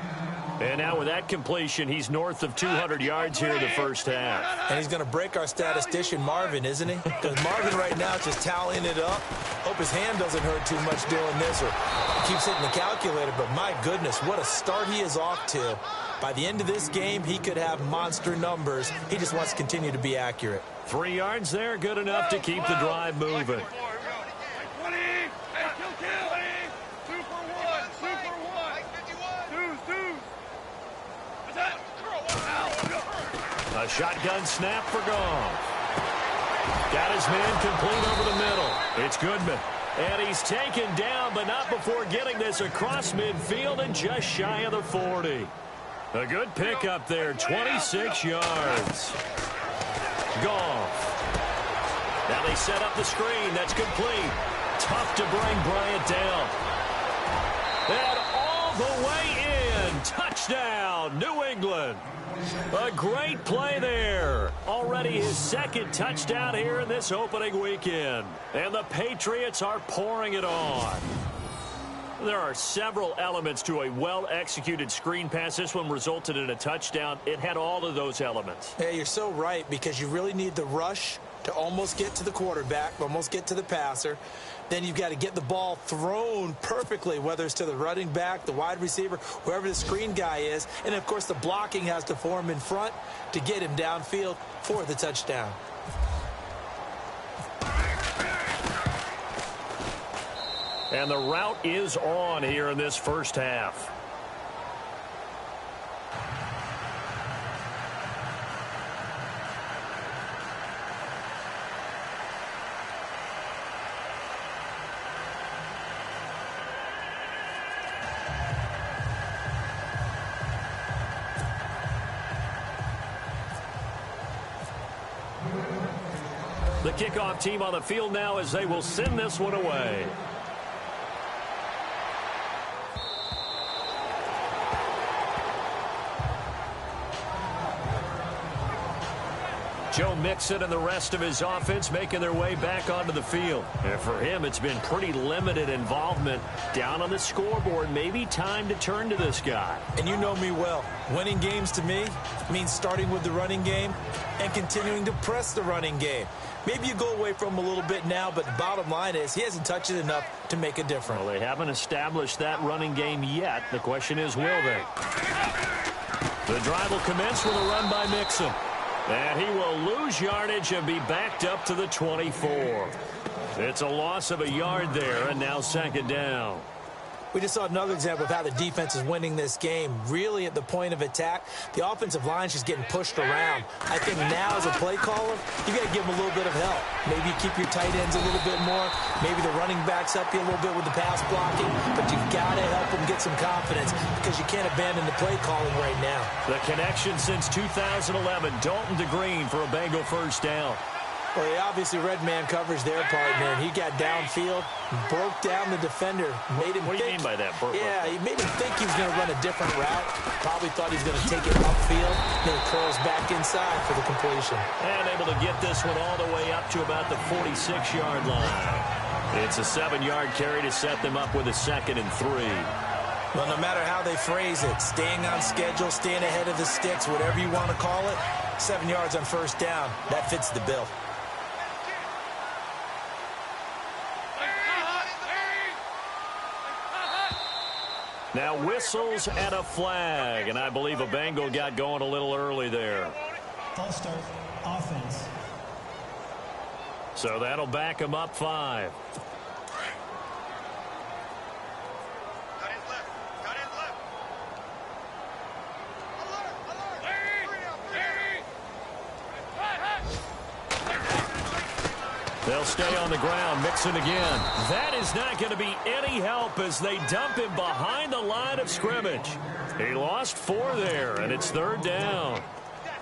And now with that completion, he's north of 200 yards here in the first half. And he's going to break our statistician, Marvin, isn't he? Because Marvin right now is just tallying it up. Hope his hand doesn't hurt too much doing this or keeps hitting the calculator. But my goodness, what a start he is off to. By the end of this game, he could have monster numbers. He just wants to continue to be accurate. 3 yards there, good enough to keep the drive moving. A shotgun snap for Goff. Got his man complete over the middle. It's Goodman. And he's taken down, but not before getting this across midfield and just shy of the 40. A good pickup there, 26 yards. Goff. Now they set up the screen. That's complete. Tough to bring Bryant down. And all the way in. Touchdown, New England. A great play there. Already his second touchdown here in this opening weekend. And the Patriots are pouring it on. There are several elements to a well-executed screen pass. This one resulted in a touchdown. It had all of those elements. Yeah, you're so right, because you really need the rush to almost get to the quarterback, almost get to the passer. Then you've got to get the ball thrown perfectly, whether it's to the running back, the wide receiver, whoever the screen guy is. And, of course, the blocking has to form in front to get him downfield for the touchdown. And the route is on here in this first half. The kickoff team on the field now as they will send this one away. Joe Mixon and the rest of his offense making their way back onto the field. And for him, it's been pretty limited involvement down on the scoreboard. Maybe time to turn to this guy. And you know me well. Winning games to me means starting with the running game and continuing to press the running game. Maybe you go away from him a little bit now, but the bottom line is he hasn't touched it enough to make a difference. Well, they haven't established that running game yet. The question is, will they? The drive will commence with a run by Mixon. And he will lose yardage and be backed up to the 24. It's a loss of a yard there, and now second down. We just saw another example of how the defense is winning this game. Really at the point of attack, the offensive line is just getting pushed around. I think now as a play caller, you got to give them a little bit of help. Maybe you keep your tight ends a little bit more. Maybe the running backs help you a little bit with the pass blocking. But you've got to help them get some confidence because you can't abandon the play calling right now. The connection since 2011, Dalton to Green for a Bengal first down. Well, he obviously read man coverage there, partner, and he got downfield, broke down the defender, made him What do you mean by that? Yeah, he made him think he was going to run a different route. Probably thought he was going to take it upfield, then he curls back inside for the completion. And able to get this one all the way up to about the 46-yard line. It's a 7-yard carry to set them up with a 2nd and 3. Well, no matter how they phrase it, staying on schedule, staying ahead of the sticks, whatever you want to call it, 7 yards on first down, that fits the bill. Now whistles and a flag, and I believe a Bengal got going a little early there. False start, offense. So that'll back him up 5. They'll stay on the ground. Mixon again. That is not going to be any help as they dump him behind the line of scrimmage. He lost 4 there, and it's 3rd down.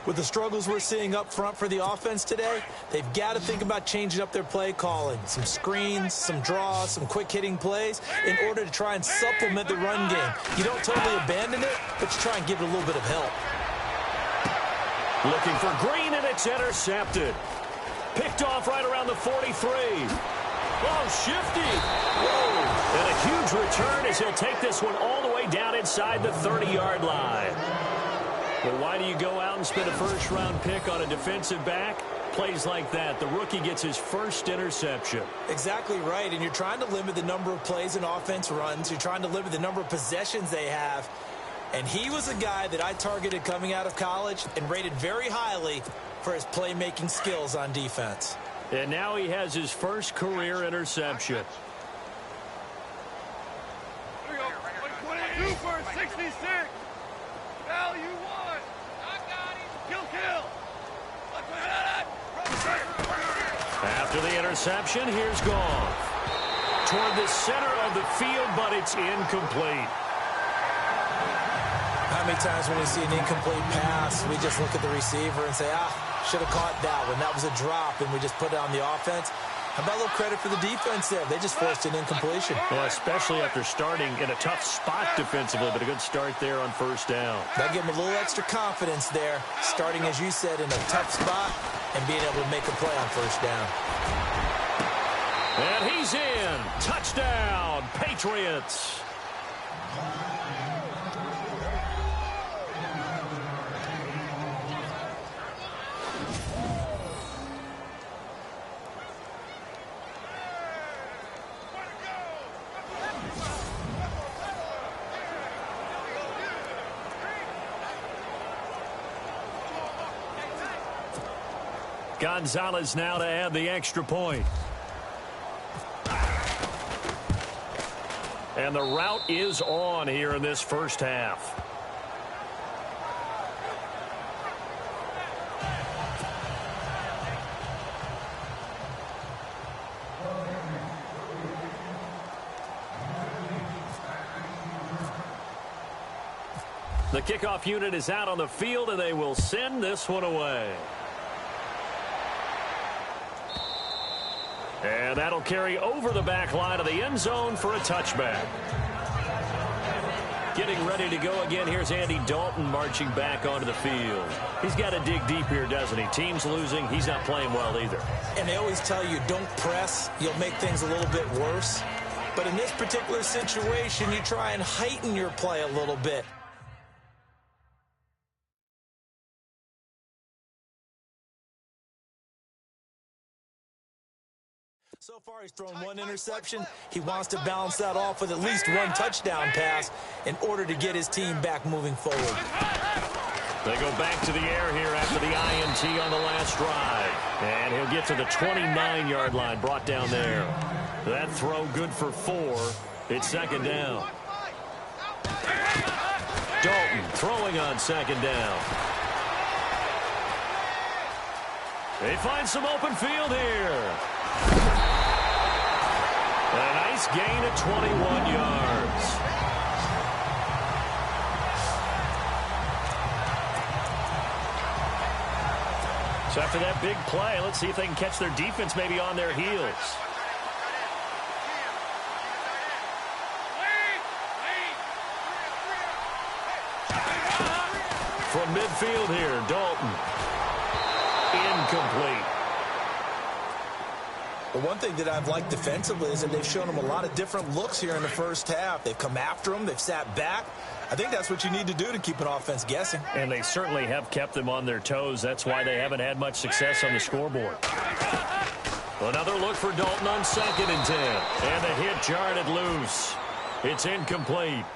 With the struggles we're seeing up front for the offense today, they've got to think about changing up their play calling. Some screens, some draws, some quick-hitting plays in order to try and supplement the run game. You don't totally abandon it, but you try and give it a little bit of help. Looking for Green, and it's intercepted. Picked off right around the 43. Oh, shifty. Whoa. And a huge return as he'll take this one all the way down inside the 30-yard line. Well, why do you go out and spend a first-round pick on a defensive back? Plays like that, the rookie gets his first interception. Exactly right, and you're trying to limit the number of plays an offense runs. You're trying to limit the number of possessions they have. And he was a guy that I targeted coming out of college and rated very highly for his playmaking skills on defense. And now he has his first career interception. Here we go. 22 for 66. Val, you won. I got him. Kill. After the interception, here's Goff. Toward the center of the field, but it's incomplete. How many times when we see an incomplete pass, we just look at the receiver and say, should have caught that one. That was a drop, and we just put it on the offense. How about a little credit for the defense there? They just forced an incompletion. Well, especially after starting in a tough spot defensively, but a good start there on first down. That gave them a little extra confidence there, starting, as you said, in a tough spot and being able to make a play on first down. And he's in. Touchdown, Patriots. Gonzalez now to add the extra point. And the route is on here in this first half. The kickoff unit is out on the field, and they will send this one away. And that'll carry over the back line of the end zone for a touchback. Getting ready to go again. Here's Andy Dalton marching back onto the field. He's got to dig deep here, doesn't he? Team's losing. He's not playing well either. And they always tell you, don't press. You'll make things a little bit worse. But in this particular situation, you try and heighten your play a little bit. So far, he's thrown one interception. He wants to balance that off with at least one touchdown pass in order to get his team back moving forward. They go back to the air here after the INT on the last drive. And he'll get to the 29-yard line, brought down there. That throw good for 4. It's second down. Dalton throwing on second down. They find some open field here. A nice gain of 21 yards. So after that big play, let's see if they can catch their defense maybe on their heels. From midfield here, Dalton. Incomplete. Well, one thing that I've liked defensively is that they've shown them a lot of different looks here in the first half. They've come after them. They've sat back. I think that's what you need to do to keep an offense guessing. And they certainly have kept them on their toes. That's why they haven't had much success on the scoreboard. Another look for Dalton on 2nd and 10. And the hit jarred it loose. It's incomplete.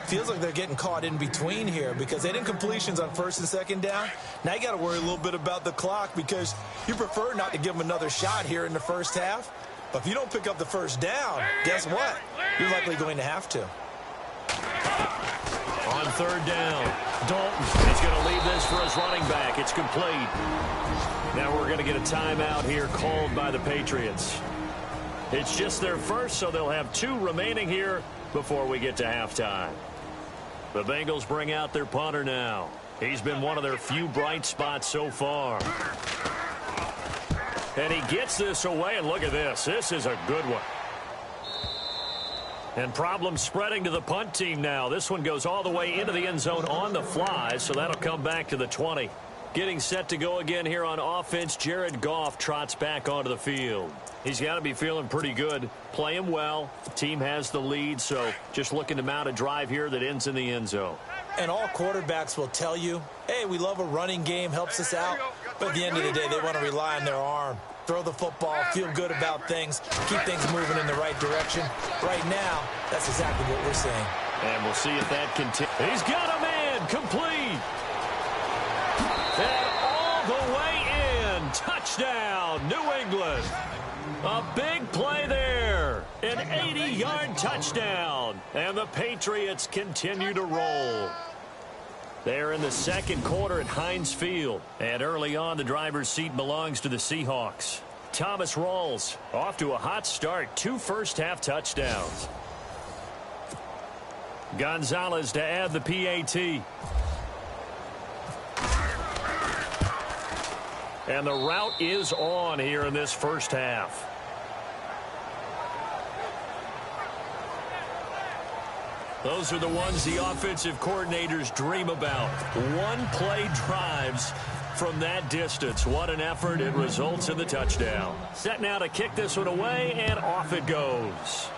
Feels like they're getting caught in between here because they didn't completions on 1st and 2nd down. Now you got to worry a little bit about the clock because you prefer not to give them another shot here in the first half. But if you don't pick up the first down, guess what? You're likely going to have to. On 3rd down, Dalton is going to leave this for his running back. It's complete. Now we're going to get a timeout here called by the Patriots. It's just their first, so they'll have 2 remaining here before we get to halftime. The Bengals bring out their punter now. He's been one of their few bright spots so far. And he gets this away, and look at this. This is a good one. And problems spreading to the punt team now. This one goes all the way into the end zone on the fly, so that'll come back to the 20. Getting set to go again here on offense, Jared Goff trots back onto the field. He's got to be feeling pretty good, playing well. The team has the lead, so just looking to mount a drive here that ends in the end zone. And all quarterbacks will tell you, hey, we love a running game, helps us out. But at the end of the day, they want to rely on their arm. Throw the football, feel good about things, keep things moving in the right direction. Right now, that's exactly what we're seeing. And we'll see if that continues. He's got a man, complete. And all the way in. Touchdown, New England. A big play there. An 80-yard touchdown. And the Patriots continue to roll. They're in the second quarter at Heinz Field. And early on, the driver's seat belongs to the Seahawks. Thomas Rawls off to a hot start. 2 first-half touchdowns. Gonzalez to add the PAT. And the route is on here in this first half. Those are the ones the offensive coordinators dream about. One-play drives from that distance. What an effort. It results in the touchdown. Set now to kick this one away, and off it goes.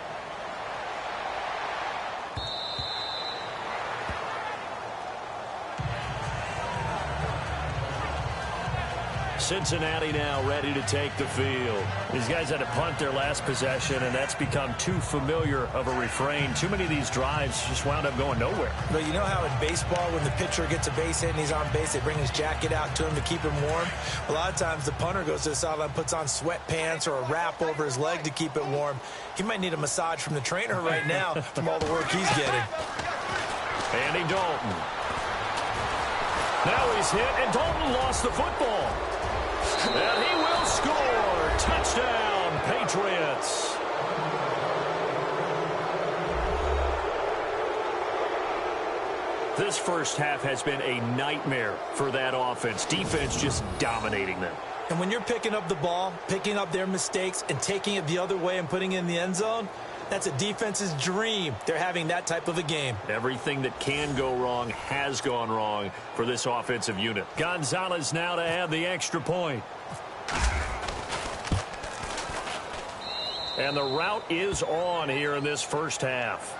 Cincinnati now ready to take the field. These guys had to punt their last possession, and that's become too familiar of a refrain. Too many of these drives just wound up going nowhere. But you know how in baseball, when the pitcher gets a base hit and he's on base, they bring his jacket out to him to keep him warm? A lot of times the punter goes to the sideline, puts on sweatpants or a wrap over his leg to keep it warm. He might need a massage from the trainer right now from all the work he's getting. Andy Dalton. Now he's hit, and Dalton lost the football. And he will score. Touchdown, Patriots. This first half has been a nightmare for that offense. Defense just dominating them. And when you're picking up the ball, picking up their mistakes, and taking it the other way and putting it in the end zone, that's a defense's dream. They're having that type of a game. Everything that can go wrong has gone wrong for this offensive unit. Gonzalez now to add the extra point. And the route is on here in this first half.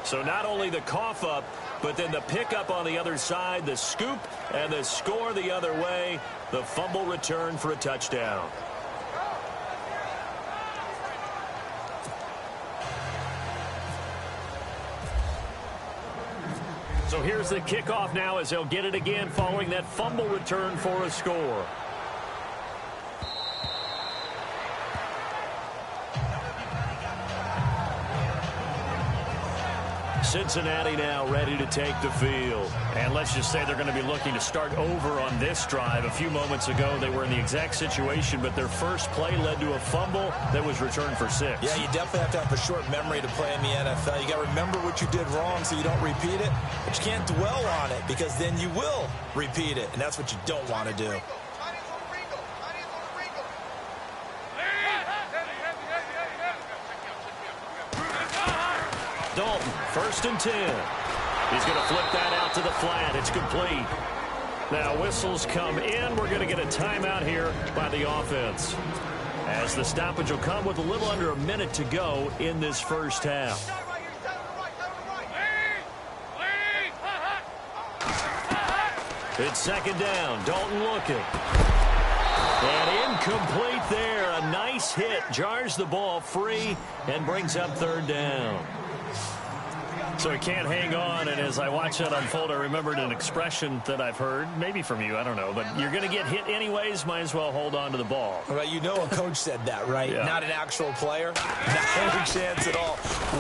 So not only the cough up, but then the pickup on the other side, the scoop, and the score the other way. The fumble return for a touchdown. So here's the kickoff now as they'll get it again following that fumble return for a score. Cincinnati now ready to take the field. And let's just say they're going to be looking to start over on this drive. A few moments ago, they were in the exact situation, but their first play led to a fumble that was returned for 6. Yeah, you definitely have to have a short memory to play in the NFL. You got to remember what you did wrong so you don't repeat it, but you can't dwell on it because then you will repeat it, and that's what you don't want to do. Dalton, 1st and 10. He's going to flip that out to the flat. It's complete. Now whistles come in. We're going to get a timeout here by the offense, as the stoppage will come with a little under a minute to go in this first half. It's 2nd down. Dalton looking. And incomplete there. A nice hit. Jars the ball free and brings up 3rd down. So he can't hang on, and as I watch that unfold, I remembered an expression that I've heard, maybe from you, I don't know, but you're going to get hit anyways, might as well hold on to the ball. Well, you know a coach said that, right? Yeah. Not an actual player. Not a chance at all.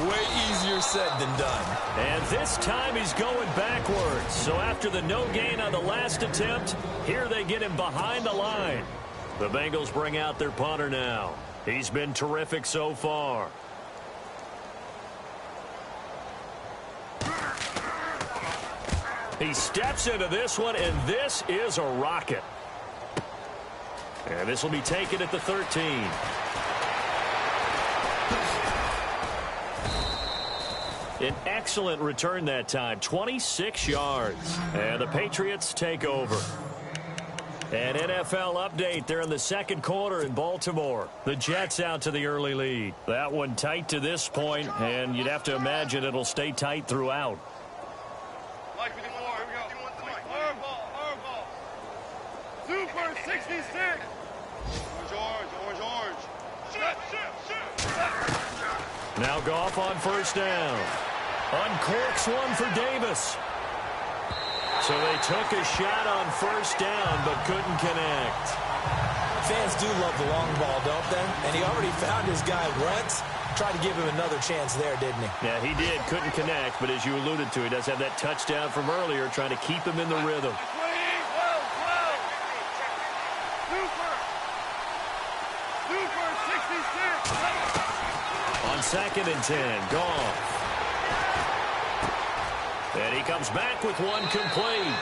Way easier said than done. And this time he's going backwards. So after the no gain on the last attempt, here they get him behind the line. The Bengals bring out their punter now. He's been terrific so far. He steps into this one, and this is a rocket. And this will be taken at the 13. An excellent return that time, 26 yards. And the Patriots take over. An NFL update there in the second quarter in Baltimore. The Jets out to the early lead. That one tight to this point, and you'd have to imagine it'll stay tight throughout. Mike with the ball. Here we go. Hardball. Super 66. Orange. Now Goff on first down. Uncorks one for Davis. So they took a shot on first down, but couldn't connect. Fans do love the long ball, don't they? And he already found his guy once. Tried to give him another chance there, didn't he? Yeah, he did. Couldn't connect, but as you alluded to, he does have that touchdown from earlier, trying to keep him in the rhythm. Super 66. On 2nd and 10, Goff. And he comes back with one complete.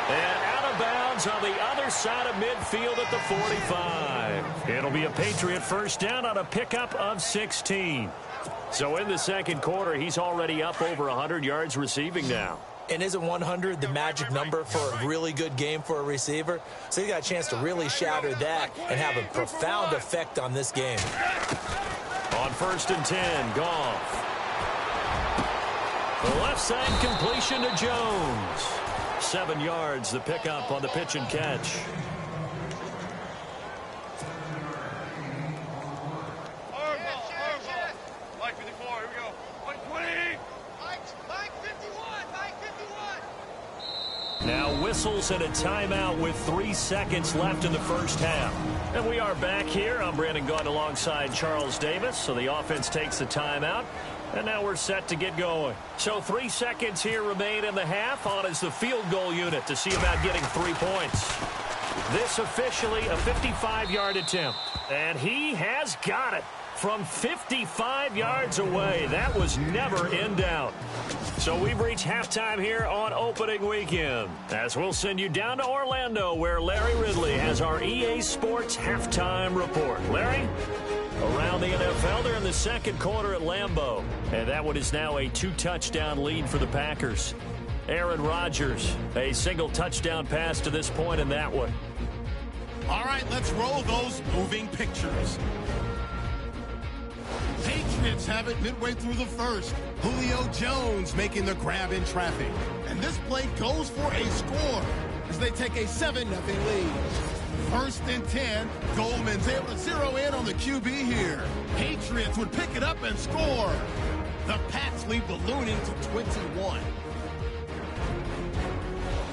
And out of bounds on the other side of midfield at the 45. It'll be a Patriot first down on a pickup of 16. So in the second quarter, he's already up over 100 yards receiving now. And isn't 100 the magic number for a really good game for a receiver? So he got a chance to really shatter that and have a profound effect on this game. On 1st and 10, Goff. The left side completion to Jones. 7 yards, the pickup on the pitch and catch. Mike 54, here we go. 120. Mike 51. Now whistles and a timeout with 3 seconds left in the first half. And we are back here. I'm Brandon Gaudin alongside Charles Davis. So the offense takes the timeout. And now we're set to get going. So 3 seconds here remain in the half. On is the field goal unit to see about getting 3 points. This officially a 55-yard attempt. And he has got it from 55 yards away. That was never in doubt. So we've reached halftime here on opening weekend. As we'll send you down to Orlando, where Larry Ridley has our EA Sports halftime report. Larry? Around the NFL, they're in the second quarter at Lambeau. And that one is now a 2-touchdown lead for the Packers. Aaron Rodgers, a single touchdown pass to this point in that one. All right, let's roll those moving pictures. Patriots have it midway through the first. Julio Jones making the grab in traffic. And this play goes for a score as they take a 7-0 lead. 1st and 10, Goldman's able to zero in on the QB here. Patriots would pick it up and score. The Pats lead ballooning to 21.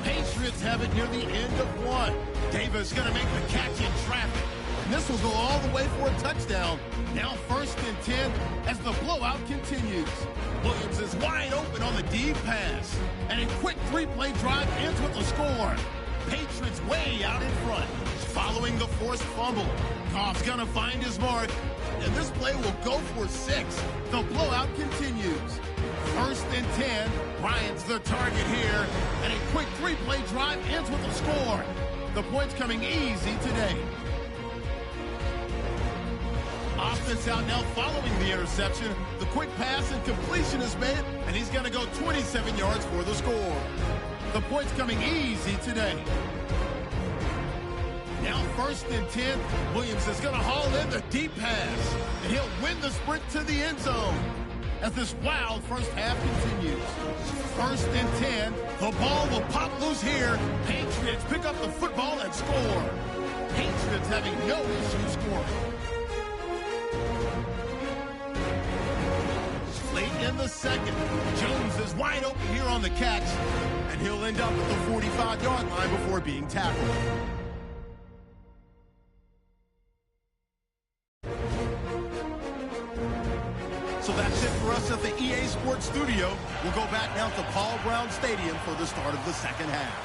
Patriots have it near the end of one. Davis going to make the catch in traffic. And this will go all the way for a touchdown. Now 1st and 10 as the blowout continues. Williams is wide open on the deep pass. And a quick 3-play drive ends with a score. Patriots way out in front. Following the forced fumble. Goff's going to find his mark. And this play will go for 6. The blowout continues. 1st and 10. Bryant's the target here. And a quick 3-play drive ends with a score. The points coming easy today. Offense out now following the interception. The quick pass and completion is made. And he's going to go 27 yards for the score. The points coming easy today. Now 1st and 10. Williams is going to haul in the deep pass. And he'll win the sprint to the end zone. As this wild first half continues. 1st and 10. The ball will pop loose here. Patriots pick up the football and score. Patriots having no issue scoring. Late in the second. Jones is wide open here on the catch. And he'll end up at the 45-yard line before being tackled. So that's it for us at the EA Sports Studio. We'll go back now to Paul Brown Stadium for the start of the second half.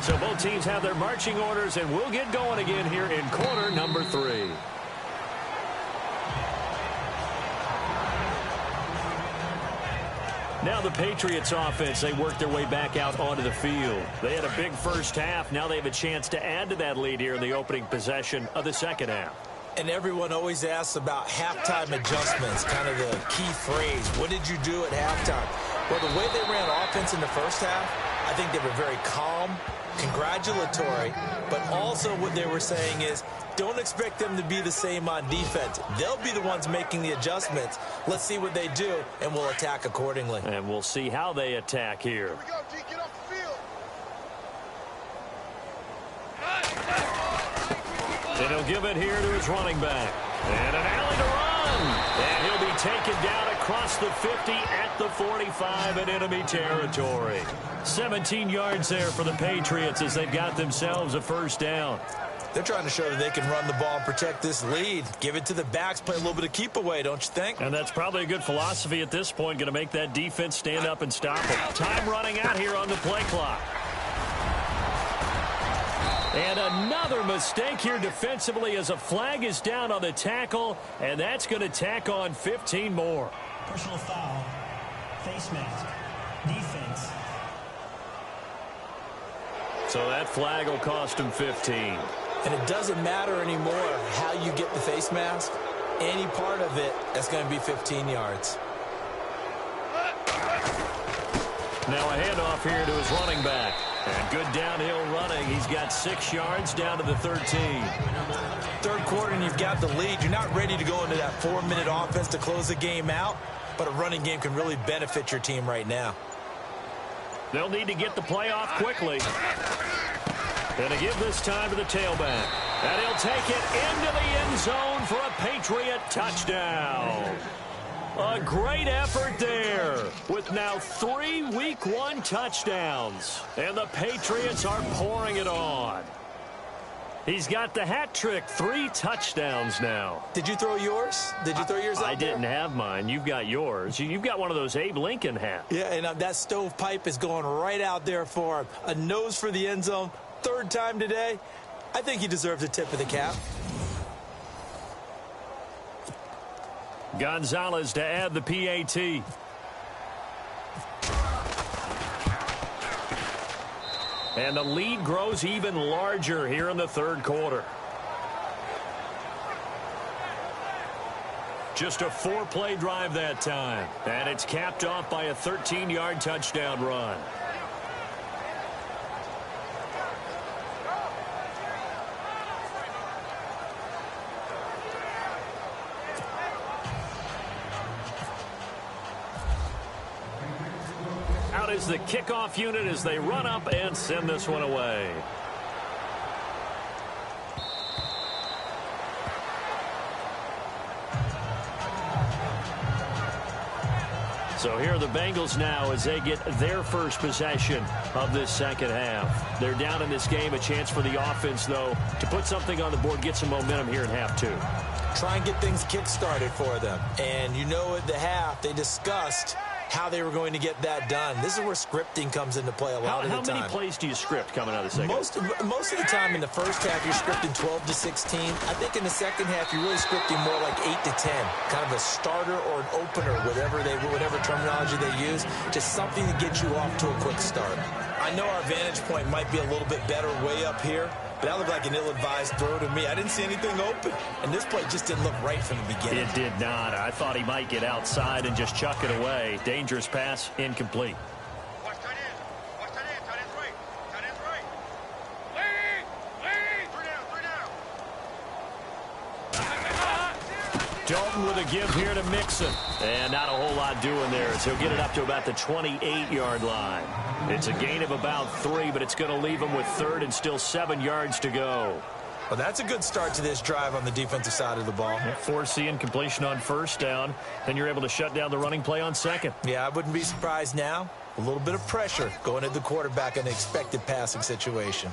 So both teams have their marching orders, and we'll get going again here in quarter number 3. Now the Patriots offense, they work their way back out onto the field. They had a big first half. Now they have a chance to add to that lead here in the opening possession of the second half. And everyone always asks about halftime adjustments, kind of the key phrase. What did you do at halftime? Well, the way they ran offense in the first half, I think they were very calm, congratulatory, but also what they were saying is don't expect them to be the same on defense. They'll be the ones making the adjustments. Let's see what they do, and we'll attack accordingly. And we'll see how they attack here. Here we go, D. Get off the field. And he'll give it here to his running back. And an alley to run. And he'll be taken down across the 50 at the 45 in enemy territory. 17 yards there for the Patriots as they've got themselves a first down. They're trying to show that they can run the ball and protect this lead. Give it to the backs, play a little bit of keep away, don't you think? And that's probably a good philosophy at this point, going to make that defense stand up and stop them. Time running out here on the play clock. And another mistake here defensively as a flag is down on the tackle, and that's going to tack on 15 more. Personal foul, face mask, defense. So that flag will cost him 15. And it doesn't matter anymore how you get the face mask. Any part of it, that's going to be 15 yards. Now a handoff here to his running back. And good downhill running. He's got 6 yards down to the 13. Third quarter and you've got the lead. You're not ready to go into that 4-minute offense to close the game out, but a running game can really benefit your team right now. They'll need to get the play off quickly. And to give this time to the tailback. And he'll take it into the end zone for a Patriot touchdown. A great effort there with now 3 Week 1 touchdowns. And the Patriots are pouring it on. He's got the hat trick, 3 touchdowns now. Did you throw yours? Did you throw yours out I didn't have mine. You've got yours. You've got one of those Abe Lincoln hats. Yeah, and that stovepipe is going right out there for him. A nose for the end zone. 3rd time today. I think he deserves a tip of the cap. Gonzalez to add the PAT. And the lead grows even larger here in the 3rd quarter. Just a 4-play drive that time. And it's capped off by a 13-yard touchdown run. Out is the kickoff unit as they run up and send this one away. So here are the Bengals now as they get their first possession of this second half. They're down in this game. A chance for the offense, though, to put something on the board, get some momentum here in half 2. Try and get things kick-started for them. And you know at the half, they discussed how they were going to get that done. This is where scripting comes into play a lot of the time. How many plays do you script coming out of the second? Most of the time in the first half, you're scripting 12 to 16. I think in the second half, you're really scripting more like 8 to 10. Kind of a starter or an opener, whatever terminology they use. Just something to get you off to a quick start. I know our vantage point might be a little bit better way up here, but that looked like an ill-advised throw to me. I didn't see anything open, and this play just didn't look right from the beginning. It did not. I thought he might get outside and just chuck it away. Dangerous pass, incomplete. Watch tight end. Watch tight end. Tight end's right. Tight end's right. Lead. 3 down. Dalton with a give here to Mixon. And not a whole lot doing there as he'll get it up to about the 28-yard line. It's a gain of about 3, but it's going to leave him with 3rd and still 7 yards to go. Well, that's a good start to this drive on the defensive side of the ball. Force the incompletion on 1st down. Then you're able to shut down the running play on 2nd. Yeah, I wouldn't be surprised now. A little bit of pressure going at the quarterback in an expected passing situation.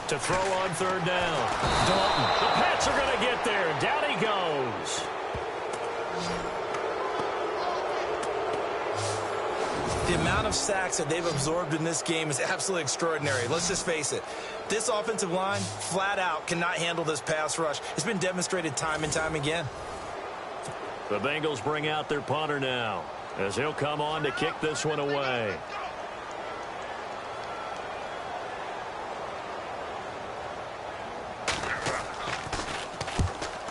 To throw on 3rd down. Dalton. The Pats are going to get there. Down he goes. The amount of sacks that they've absorbed in this game is absolutely extraordinary. Let's just face it. This offensive line, flat out, cannot handle this pass rush. It's been demonstrated time and time again. The Bengals bring out their punter now as he'll come on to kick this one away.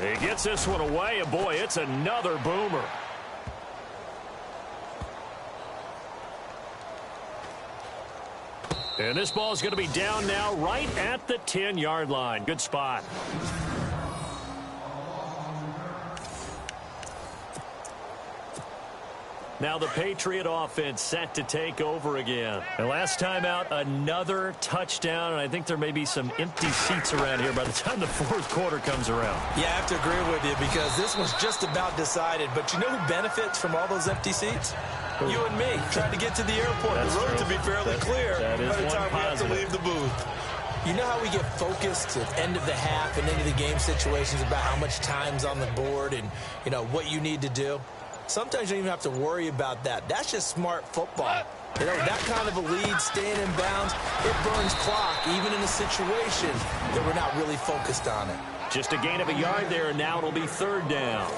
He gets this one away, and boy, it's another boomer. And this ball is going to be down now right at the 10-yard line. Good spot. Now the Patriot offense set to take over again. And last time out, another touchdown. And I think there may be some empty seats around here by the time the fourth quarter comes around. Yeah, I have to agree with you because this one's just about decided. But you know who benefits from all those empty seats? You and me, trying to get to the airport. That's the road true. to be fairly clear by the time we have to leave the booth. You know how we get focused at end of the half and into the game situations about how much time's on the board and, you know, what you need to do? Sometimes you don't even have to worry about that. That's just smart football. You know, that kind of a lead, staying in bounds, it burns clock, even in a situation that we're not really focused on it. Just a gain of a yard there, and now it'll be third down.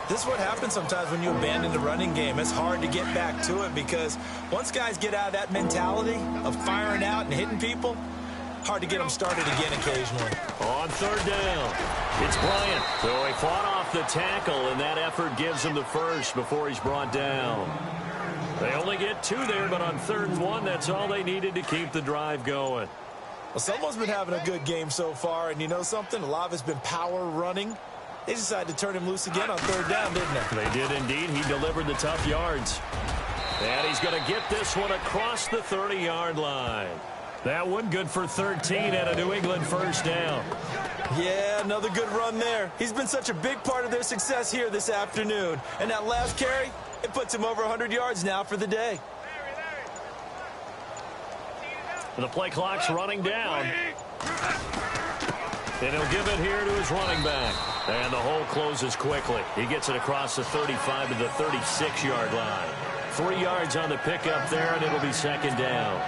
This is what happens sometimes when you abandon the running game. It's hard to get back to it because once guys get out of that mentality of firing out and hitting people, hard to get them started again occasionally. On third down, it's Bryant. So he fought off the tackle, and that effort gives him the first before he's brought down. They only get 2 there, but on 3rd and 1, that's all they needed to keep the drive going. Well, someone's been having a good game so far, and you know something? A lot of it's been power running. They decided to turn him loose again on 3rd down, didn't they? They did indeed. He delivered the tough yards. And he's going to get this one across the 30-yard line. That one good for 13 and a New England first down. Yeah, another good run there. He's been such a big part of their success here this afternoon. And that last carry, it puts him over 100 yards now for the day. The play clock's running down. And he'll give it here to his running back. And the hole closes quickly. He gets it across the 35 to the 36-yard line. 3 yards on the pickup there, and it'll be second down.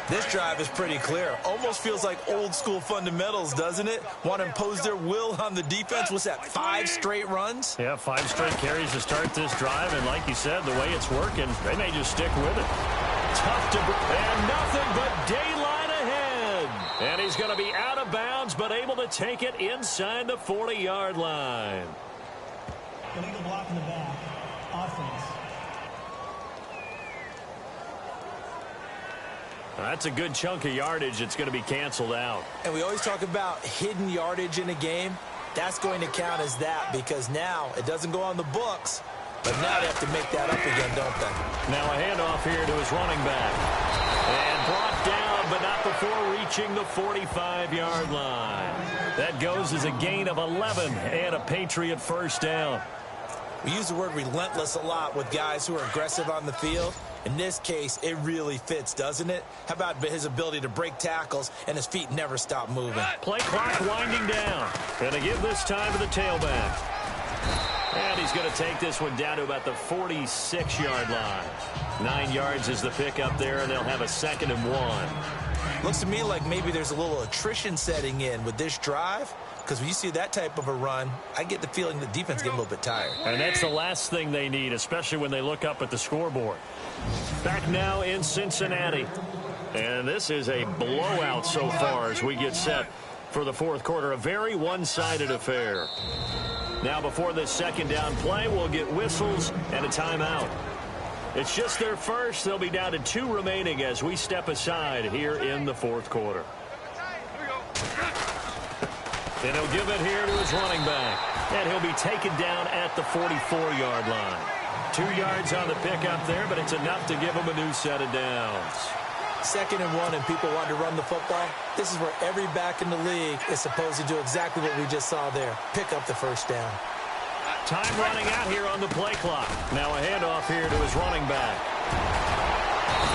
This drive is pretty clear. Almost feels like old-school fundamentals, doesn't it? Want to impose their will on the defense. What's that, 5 straight runs? Yeah, 5 straight carries to start this drive. And like you said, the way it's working, they may just stick with it. Tough to and nothing but daylight ahead. And he's going to be out of bounds, but able to take it inside the 40-yard line. Illegal block in the back. Offense. That's a good chunk of yardage. It's going to be canceled out. And we always talk about hidden yardage in a game. That's going to count as that because now it doesn't go on the books, but now they have to make that up again, don't they? Now a handoff here to his running back. And brought down, but not before reaching the 45-yard line. That goes as a gain of 11 and a Patriot first down. We use the word relentless a lot with guys who are aggressive on the field. In this case, it really fits, doesn't it? How about his ability to break tackles and his feet never stop moving? Play clock winding down. Going to give this time to the tailback. And he's going to take this one down to about the 46-yard line. 9 yards is the pickup there, and they'll have a 2nd and 1. Looks to me like maybe there's a little attrition setting in with this drive. Because when you see that type of a run, I get the feeling the defense get a little bit tired. And that's the last thing they need, especially when they look up at the scoreboard. Back now in Cincinnati. And this is a blowout so far as we get set for the fourth quarter. A very one-sided affair. Now before this second down play, we'll get whistles and a timeout. It's just their first. They'll be down to 2 remaining as we step aside here in the fourth quarter. And he'll give it here to his running back. And he'll be taken down at the 44-yard line. 2 yards on the pickup there, but it's enough to give him a new set of downs. 2nd and 1 and people want to run the football. This is where every back in the league is supposed to do exactly what we just saw there. Pick up the first down. Time running out here on the play clock. Now a handoff here to his running back.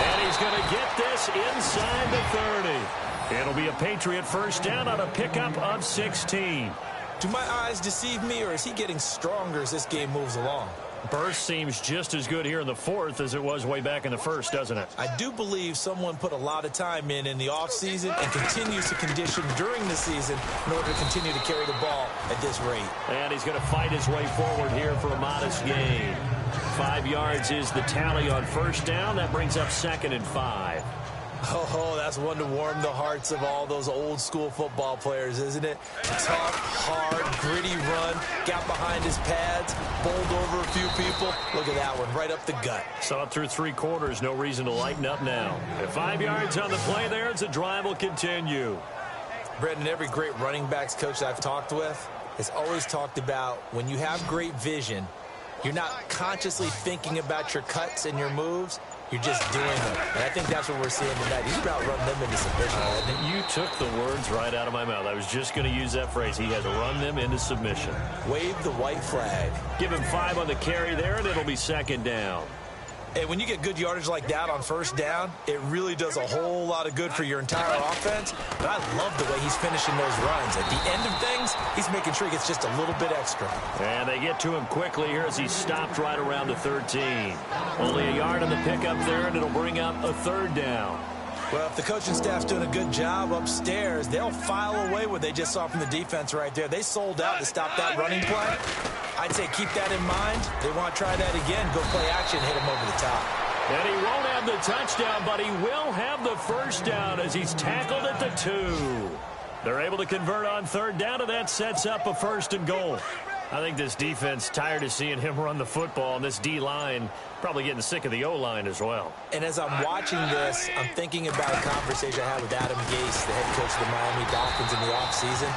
And he's going to get this inside the 30. It'll be a Patriot first down on a pickup of 16. Do my eyes deceive me, or is he getting stronger as this game moves along? Burst seems just as good here in the fourth as it was way back in the first, doesn't it? I do believe someone put a lot of time in the offseason and continues to condition during the season in order to continue to carry the ball at this rate. And he's going to fight his way forward here for a modest gain. 5 yards is the tally on first down. That brings up 2nd and 5. Oh, that's one to warm the hearts of all those old-school football players, isn't it? Tough, hard, gritty run, got behind his pads, bowled over a few people. Look at that one, right up the gut. Saw it through 3 quarters, no reason to lighten up now. At 5 yards on the play there as the drive will continue. Brendan, every great running backs coach I've talked with has always talked about when you have great vision, you're not consciously thinking about your cuts and your moves. You're just doing them. And I think that's what we're seeing tonight. He's about run them into submission. You took the words right out of my mouth. I was just going to use that phrase. He has run them into submission. Wave the white flag. Give him 5 on the carry there, and it'll be 2nd down. And when you get good yardage like that on 1st down, it really does a whole lot of good for your entire offense. But I love the way he's finishing those runs. At the end of things, he's making sure he gets just a little bit extra. And they get to him quickly here as he stopped right around the 13. Only a yard on the pickup there, and it'll bring up a 3rd down. Well, if the coaching staff's doing a good job upstairs, they'll file away what they just saw from the defense right there. They sold out to stop that running play. I'd say keep that in mind. They want to try that again. Go play action, hit him over the top. And he won't have the touchdown, but he will have the 1st down as he's tackled at the 2. They're able to convert on 3rd down, and that sets up a 1st and goal. I think this defense tired of seeing him run the football, and this D-line probably getting sick of the O-line as well. And as I'm watching this, I'm thinking about a conversation I had with Adam Gase, the head coach of the Miami Dolphins in the offseason.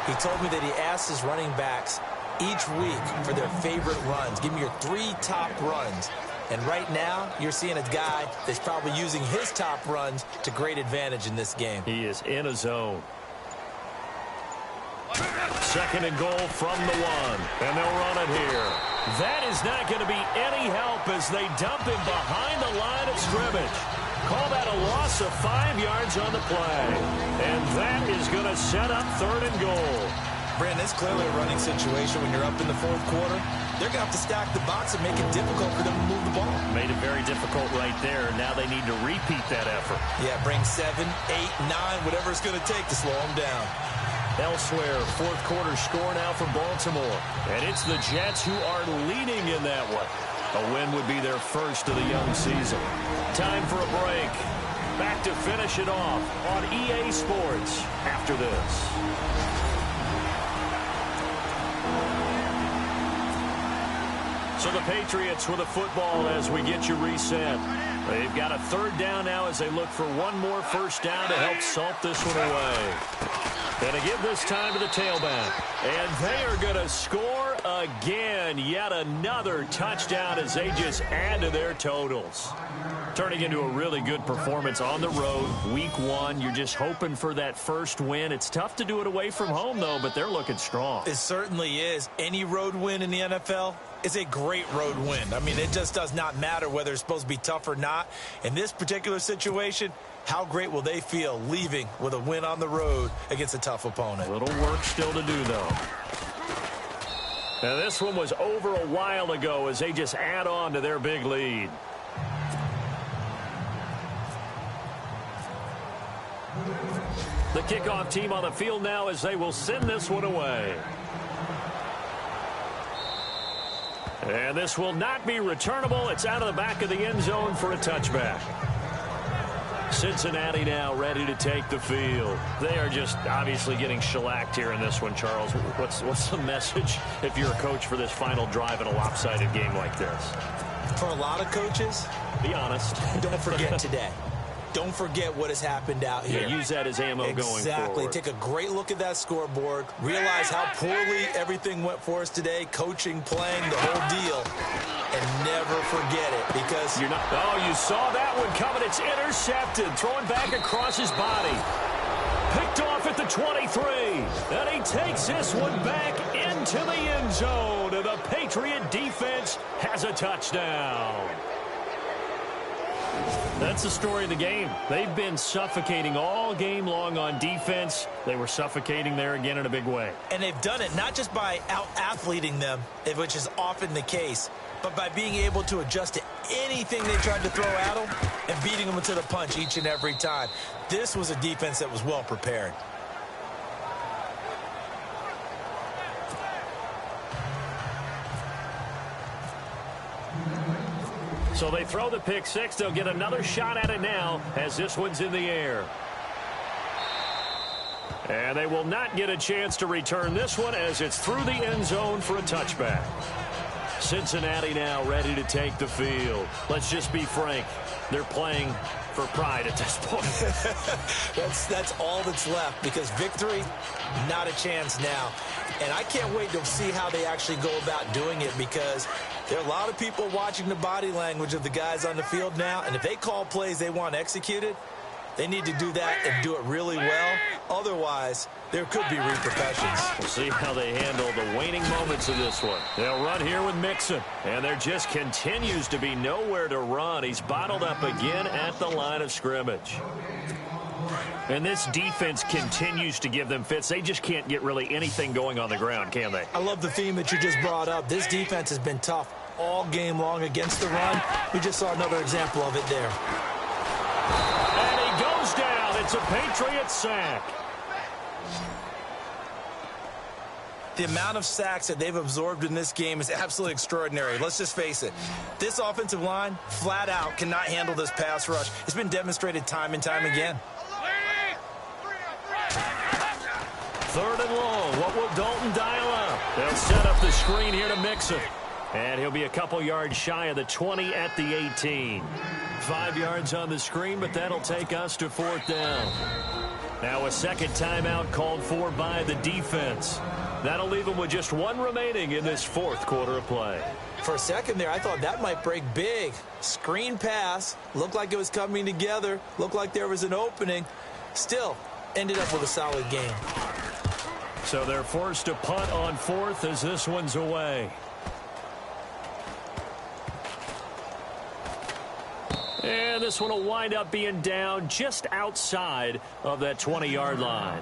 He told me that he asked his running backs each week for their favorite runs. Give me your 3 top runs. And right now, you're seeing a guy that's probably using his top runs to great advantage in this game. He is in a zone. 2nd and goal from the 1. And they'll run it here. That is not going to be any help as they dump him behind the line of scrimmage. Call that a loss of 5 yards on the play. And that is going to set up 3rd and goal. Brandon, it's clearly a running situation when you're up in the 4th quarter. They're going to have to stack the box and make it difficult for them to move the ball. Made it very difficult right there. Now they need to repeat that effort. Yeah, bring 7, 8, 9, whatever it's going to take to slow them down. Elsewhere, 4th quarter score now for Baltimore. And it's the Jets who are leading in that one. A win would be their 1st of the young season. Time for a break. Back to finish it off on EA Sports after this. So the Patriots with a football as we get you reset. They've got a 3rd down now as they look for one more 1st down to help salt this one away. Going to give this time to the tailback. And they are going to score again. Yet another touchdown as they just add to their totals. Turning into a really good performance on the road. Week 1, you're just hoping for that 1st win. It's tough to do it away from home, though, but they're looking strong. It certainly is. Any road win in the NFL is a great road win. I mean, it just does not matter whether it's supposed to be tough or not. In this particular situation, how great will they feel leaving with a win on the road against a tough opponent? A little work still to do, though. Now, this one was over a while ago as they just add on to their big lead. The kickoff team on the field now as they will send this one away. And this will not be returnable. It's out of the back of the end zone for a touchback. Cincinnati now ready to take the field. They are just obviously getting shellacked here in this one, Charles. What's the message if you're a coach for this final drive in a lopsided game like this? For a lot of coaches, be honest. Don't forget today. Don't forget what has happened out here. Yeah, use that as ammo going forward. Exactly. Take a great look at that scoreboard. Realize how poorly everything went for us today. Coaching, playing, the whole deal. And never forget it because you're not. Oh, you saw that one coming. It's intercepted. Throwing back across his body. Picked off at the 23. And he takes this one back into the end zone. And the Patriot defense has a touchdown. That's the story of the game. They've been suffocating all game long on defense. They were suffocating there again in a big way. And they've done it not just by out-athleting them, which is often the case, but by being able to adjust to anything they tried to throw at them and beating them to the punch each and every time. This was a defense that was well prepared. So they throw the pick six. They'll get another shot at it now as this one's in the air. And they will not get a chance to return this one as it's through the end zone for a touchback. Cincinnati now ready to take the field. Let's just be frank. They're playing for pride at this point. That's all that's left, because victory, not a chance now. And I can't wait to see how they actually go about doing it, because there are a lot of people watching the body language of the guys on the field now, and if they call plays they want executed, they need to do that and do it really well. Otherwise, there could be repercussions. We'll see how they handle the waning moments of this one. They'll run here with Mixon, and there just continues to be nowhere to run. He's bottled up again at the line of scrimmage. And this defense continues to give them fits. They just can't get really anything going on the ground, can they? I love the theme that you just brought up. This defense has been tough all game long against the run. We just saw another example of it there. And he goes down. It's a Patriot sack. The amount of sacks that they've absorbed in this game is absolutely extraordinary. Let's just face it. This offensive line, flat out, cannot handle this pass rush. It's been demonstrated time and time again. Third and long. What will Dalton dial up? They'll set up the screen here to Mixon. And he'll be a couple yards shy of the 20 at the 18. 5 yards on the screen, but that'll take us to fourth down. Now a second timeout called for by the defense. That'll leave them with just one remaining in this fourth quarter of play. For a second there, I thought that might break big. Screen pass. Looked like it was coming together. Looked like there was an opening. Still, ended up with a solid game. So they're forced to punt on fourth as this one's away. And this one will wind up being down just outside of that 20-yard line.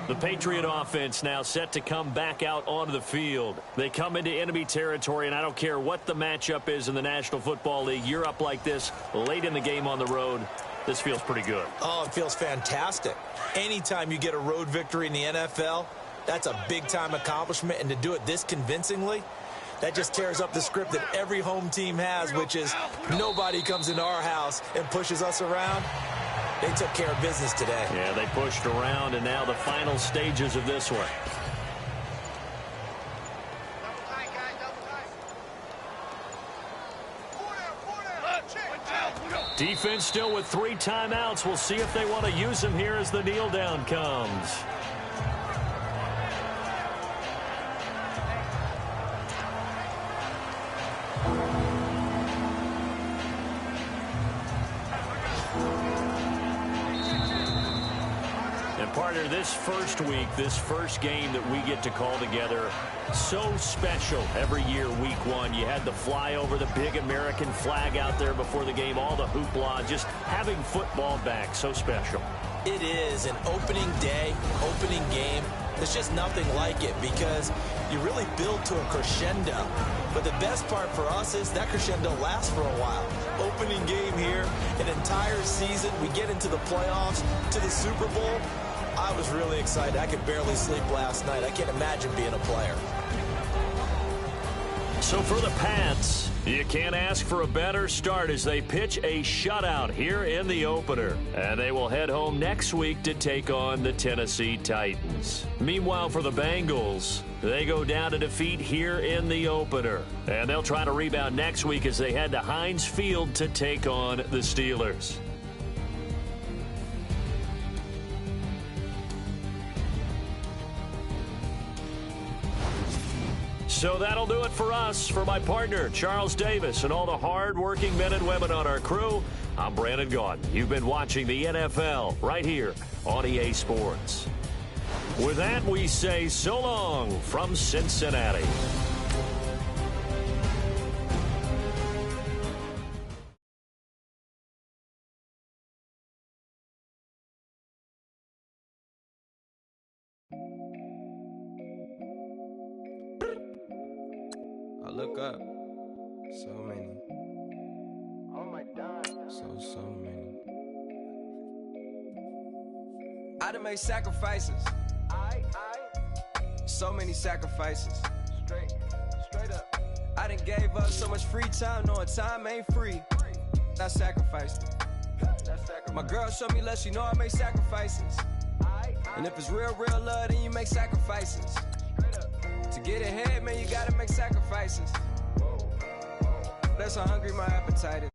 The Patriot offense now set to come back out onto the field. They come into enemy territory, and I don't care what the matchup is in the National Football League. You're up like this late in the game on the road. This feels pretty good. Oh, it feels fantastic. Anytime you get a road victory in the NFL, that's a big-time accomplishment, and to do it this convincingly, that just tears up the script that every home team has, which is nobody comes into our house and pushes us around. They took care of business today. Yeah, they pushed around, and now the final stages of this one. Defense still with 3 timeouts. We'll see if they want to use them here as the kneel down comes. Partner, this first week, this first game that we get to call together, so special every year, week one. You had the flyover, the big American flag out there before the game, all the hoopla, just having football back, so special. It is an opening day, opening game. There's just nothing like it because you really build to a crescendo. But the best part for us is that crescendo lasts for a while. Opening game here, an entire season. We get into the playoffs, to the Super Bowl. I was really excited. I could barely sleep last night. I can't imagine being a player. So for the Pats, you can't ask for a better start as they pitch a shutout here in the opener. And they will head home next week to take on the Tennessee Titans. Meanwhile, for the Bengals, they go down to defeat here in the opener. And they'll try to rebound next week as they head to Heinz Field to take on the Steelers. So that'll do it for us. For my partner, Charles Davis, and all the hard-working men and women on our crew, I'm Brandon Gaudin. You've been watching the NFL right here on EA Sports. With that, we say so long from Cincinnati. Look up. So many. Oh my God. So many. I done made sacrifices. So many sacrifices. Straight up. I done gave up so much free time, knowing time ain't free. I sacrificed it. My girl showed me love, she know I make sacrifices. And if it's real love, then you make sacrifices. To get ahead, man, you gotta make sacrifices. That's how hungry my appetite is.